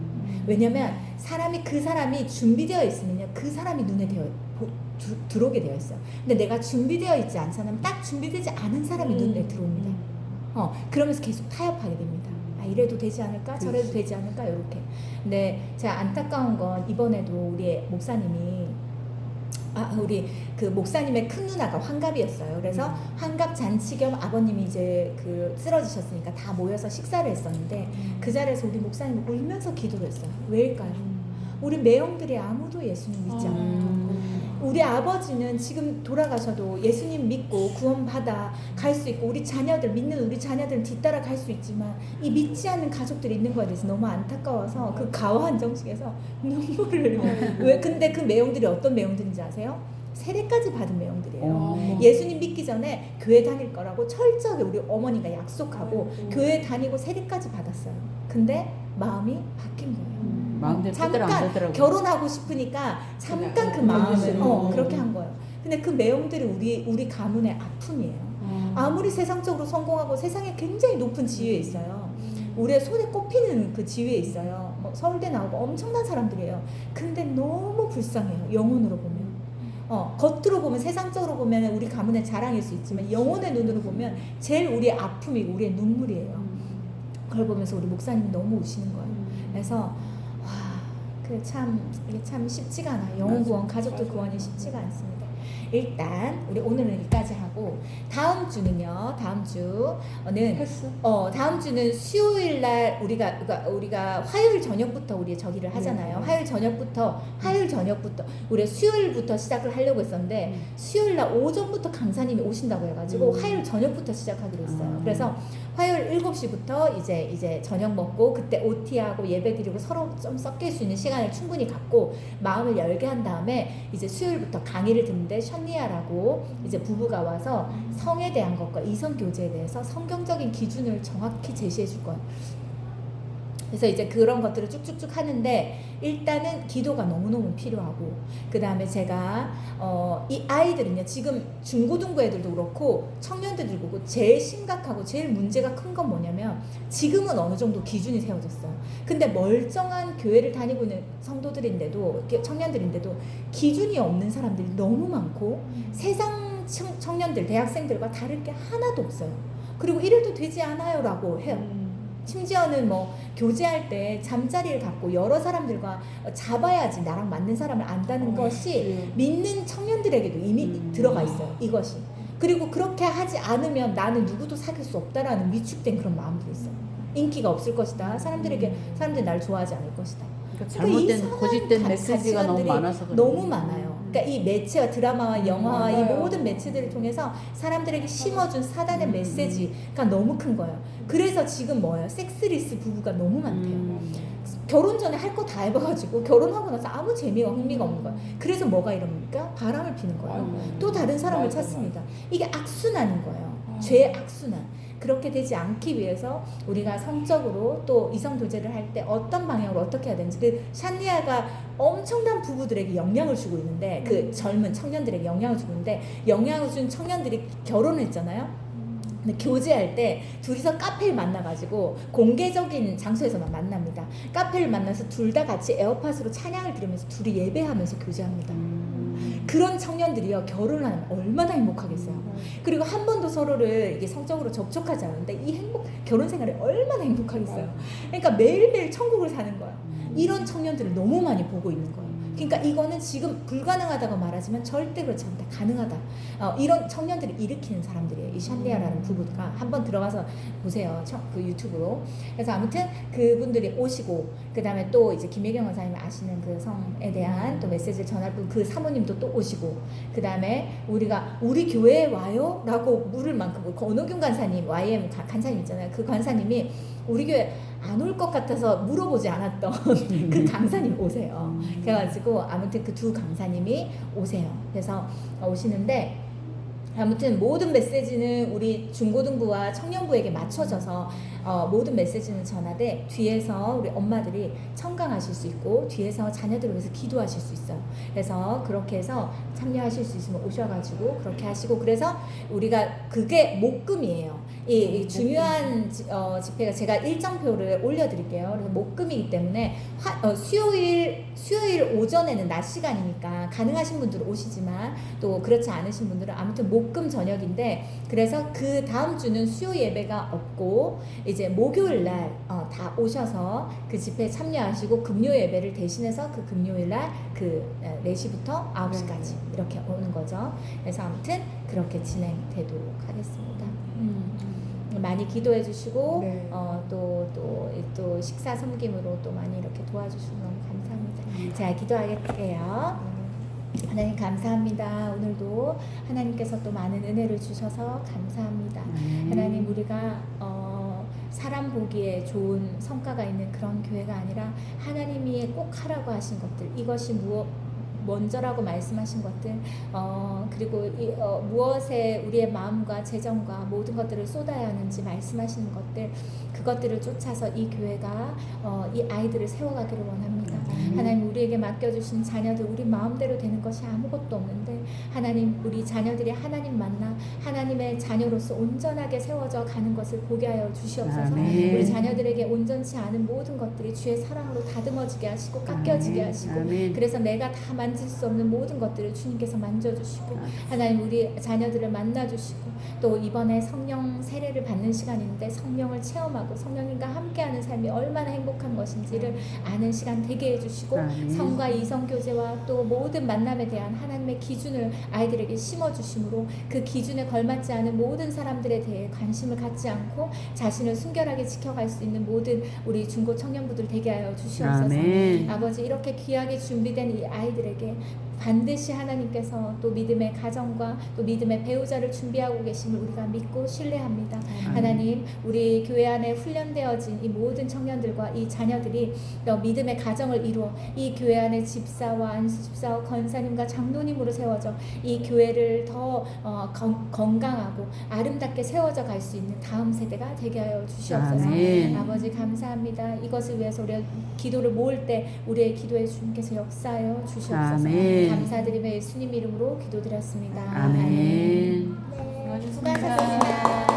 왜냐면 그 사람이 준비되어 있으면요, 그 사람이 눈에 들어오게 되어 있어요. 근데 내가 준비되어 있지 않은 사람은 딱 준비되지 않은 사람이 눈에 들어옵니다. 그러면서 계속 타협하게 됩니다. 아, 이래도 되지 않을까? 저래도 되지 않을까? 이렇게. 근데 제가 안타까운 건 이번에도 우리 목사님이 우리 그 목사님의 큰 누나가 환갑이었어요. 그래서 환갑 잔치 겸 아버님이 이제 그 쓰러지셨으니까 다 모여서 식사를 했었는데 그 자리에서 우리 목사님이 울면서 기도를 했어요. 왜일까요? 우리 매형들이 아무도 예수님 믿지 않아요. 우리 아버지는 지금 돌아가셔도 예수님 믿고 구원받아 갈 수 있고 우리 자녀들 믿는 우리 자녀들은 뒤따라 갈 수 있지만 이 믿지 않는 가족들이 있는 거에 대해서 너무 안타까워서 그 가와한 정식에서 눈물을 흘리고. 왜? 근데 그 매형들이 어떤 매형들인지 아세요? 세례까지 받은 매형들이에요. 예수님 믿기 전에 교회 다닐 거라고 철저하게 우리 어머니가 약속하고 교회 다니고 세례까지 받았어요. 근데 마음이 바뀐 거예요. 잠깐 결혼하고 싶으니까 잠깐 그 마음을 그렇게 한 거예요. 근데 그 매형들이 우리 가문의 아픔이에요. 아무리 세상적으로 성공하고 세상에 굉장히 높은 지위에 있어요. 우리의 손에 꼽히는 그 지위에 있어요. 서울대 나오고 엄청난 사람들이에요. 근데 너무 불쌍해요. 영혼으로 보면. 겉으로 보면, 세상적으로 보면 우리 가문의 자랑일 수 있지만 영혼의 눈으로 보면 제일 우리의 아픔이고 우리의 눈물이에요. 그걸 보면서 우리 목사님이 너무 우시는 거예요. 그래서 이게 참 쉽지가 않아요. 영혼 구원, 가족들 구원이 쉽지가 않습니다. 일단 우리 오늘은 여기까지 하고 다음 주는요. 다음 주는 수요일 날 우리가 화요일 저녁부터 우리 저기를 하잖아요. 화요일 저녁부터 우리 수요일부터 시작을 하려고 했었는데 수요일 날 오전부터 강사님이 오신다고 해가지고 화요일 저녁부터 시작하기로 했어요. 그래서 화요일 7시부터 이제 저녁 먹고 그때 OT하고 예배 드리고 서로 좀 섞일 수 있는 시간을 충분히 갖고 마음을 열게 한 다음에 이제 수요일부터 강의를 듣는데 션니아라고 이제 부부가 와서 성에 대한 것과 이성 교제에 대해서 성경적인 기준을 정확히 제시해 줄 거예요. 그래서 이제 그런 것들을 쭉쭉쭉 하는데 일단은 기도가 너무너무 필요하고 그 다음에 제가 이 아이들은요 지금 중고등부 애들도 그렇고 청년들도 그렇고 제일 심각하고 제일 문제가 큰 건 뭐냐면 지금은 어느 정도 기준이 세워졌어요. 근데 멀쩡한 교회를 다니고 있는 성도들인데도 청년들인데도 기준이 없는 사람들이 너무 많고 세상 청년들 대학생들과 다를 게 하나도 없어요. 그리고 이래도 되지 않아요 라고 해요. 심지어는 뭐 교제할 때 잠자리를 갖고 여러 사람들과 잡아야지 나랑 맞는 사람을 안다는 것이 믿는 청년들에게도 이미 들어가 있어요. 이것이. 그리고 그렇게 하지 않으면 나는 누구도 사귈 수 없다라는 위축된 그런 마음들이 있어요. 인기가 없을 것이다. 사람들이 나를 좋아하지 않을 것이다. 그러니까 잘못된 고집된 메시지가 너무 많아서 너무 많아요. 그러니까 이 매체와 드라마와 영화와 이 맞아요. 모든 매체들을 통해서 사람들에게 심어준 사단의 메시지가 너무 큰 거예요. 그래서 지금 뭐예요? 섹스리스 부부가 너무 많대요. 결혼 전에 할 거 다 해봐가지고 결혼하고 나서 아무 재미가 흥미가 없는 거예요. 그래서 뭐가 이럽니까? 바람을 피는 거예요. 또 다른 사람을 맞아, 찾습니다. 이게 악순환인 거예요. 아. 죄의 악순환. 그렇게 되지 않기 위해서 우리가 성적으로 또 이성 교제를 할 때 어떤 방향으로 어떻게 해야 되는지, 그 샨리아가 엄청난 부부들에게 영향을 주고 있는데, 그 젊은 청년들에게 영향을 주고 있는데, 영향을 준 청년들이 결혼을 했잖아요. 근데 교제할 때 둘이서 카페를 만나가지고 공개적인 장소에서만 만납니다. 카페를 만나서 둘 다 같이 에어팟으로 찬양을 들으면서 둘이 예배하면서 교제합니다. 그런 청년들이요, 결혼을 하면 얼마나 행복하겠어요. 그리고 한 번도 서로를 이게 성적으로 접촉하지 않는데 이 결혼 생활이 얼마나 행복하겠어요. 그러니까 매일매일 천국을 사는 거예요. 이런 청년들을 너무 많이 보고 있는 거예요. 그러니까 이거는 지금 불가능하다고 말하지만 절대 그렇지 않다. 가능하다. 이런 청년들을 일으키는 사람들이에요. 이 샨리아라는 부부가 한번 들어가서 보세요. 그 유튜브로. 그래서 아무튼 그분들이 오시고, 그 다음에 또 이제 김혜경 원사님 아시는 그 성에 대한 또 메시지를 전할 분, 그 사모님도 또 오시고, 그 다음에 우리 교회에 와요? 라고 물을 만큼, 권호균 간사님, YM 간사님 있잖아요. 그 간사님이 우리 교회 안 올 것 같아서 물어보지 않았던 그 강사님 오세요. 그래가지고 아무튼 그 두 강사님이 오세요. 그래서 오시는데, 아무튼 모든 메시지는 우리 중고등부와 청년부에게 맞춰져서 모든 메시지는 전하되, 뒤에서 우리 엄마들이 청강하실 수 있고 뒤에서 자녀들을 위해서 기도하실 수 있어요. 그래서 그렇게 해서 참여하실 수 있으면 오셔가지고 그렇게 하시고, 그래서 우리가 그게 목금이에요. 이 중요한 집회가 제가 일정표를 올려드릴게요. 그래서 목금이기 때문에 수요일 오전에는 낮 시간이니까 가능하신 분들은 오시지만 또 그렇지 않으신 분들은 아무튼 목금 저녁인데, 그래서 그 다음 주는 수요 예배가 없고 이제 목요일 날 다 오셔서 그 집회에 참여하시고 금요 예배를 대신해서 그 금요일 날 그 4시부터 9시까지 이렇게 오는 거죠. 그래서 아무튼 그렇게 진행되도록 하겠습니다. 많이 기도해 주시고 네. 또 식사 섬김으로 또 많이 이렇게 도와주시면 너무 감사합니다. 제가 기도하겠게요. 하나님 감사합니다. 오늘도 하나님께서 또 많은 은혜를 주셔서 감사합니다. 하나님, 우리가 사람 보기에 좋은 성과가 있는 그런 교회가 아니라 하나님이 꼭 하라고 하신 것들, 이것이 먼저라고 말씀하신 것들, 그리고 무엇에 우리의 마음과 재정과 모든 것들을 쏟아야 하는지 말씀하시는 것들, 그것들을 쫓아서 이 교회가 이 아이들을 세워가기를 원합니다. 하나님, 우리에게 맡겨주신 자녀들, 우리 마음대로 되는 것이 아무것도 없는데 하나님, 우리 자녀들이 하나님 만나 하나님의 자녀로서 온전하게 세워져 가는 것을 보게 하여 주시옵소서. 아멘. 우리 자녀들에게 온전치 않은 모든 것들이 주의 사랑으로 다듬어지게 하시고 깎여지게 하시고, 아멘. 그래서 내가 다 만질 수 없는 모든 것들을 주님께서 만져주시고, 하나님 우리 자녀들을 만나주시고, 또 이번에 성령 세례를 받는 시간인데 성령을 체험하고 성령님과 함께하는 삶이 얼마나 행복한 것인지를 아는 시간 되게 해주시고, 성과 이성 교제와 또 모든 만남에 대한 하나님의 기준을 아이들에게 심어주심으로 그 기준에 걸맞지 않은 모든 사람들에 대해 관심을 갖지 않고 자신을 순결하게 지켜갈 수 있는 모든 우리 중고 청년부들 되게 하여 주시옵소서. 아멘. 아버지, 이렇게 귀하게 준비된 이 아이들에게 반드시 하나님께서 또 믿음의 가정과 또 믿음의 배우자를 준비하고 계심을 우리가 믿고 신뢰합니다. 하나님, 우리 교회 안에 훈련되어진 이 모든 청년들과 이 자녀들이 또 믿음의 가정을 이루어 이 교회 안에 집사와 안수집사와 권사님과 장로님으로 세워져 이 교회를 더 건강하고 아름답게 세워져 갈 수 있는 다음 세대가 되게 하여 주시옵소서. 아멘. 아버지 감사합니다. 이것을 위해서 우리가 기도를 모을 때 우리의 기도에 주님께서 역사하여 주시옵소서. 아멘. 감사드리며 예수님 이름으로 기도드렸습니다. 아멘. 네, 수고하셨습니다.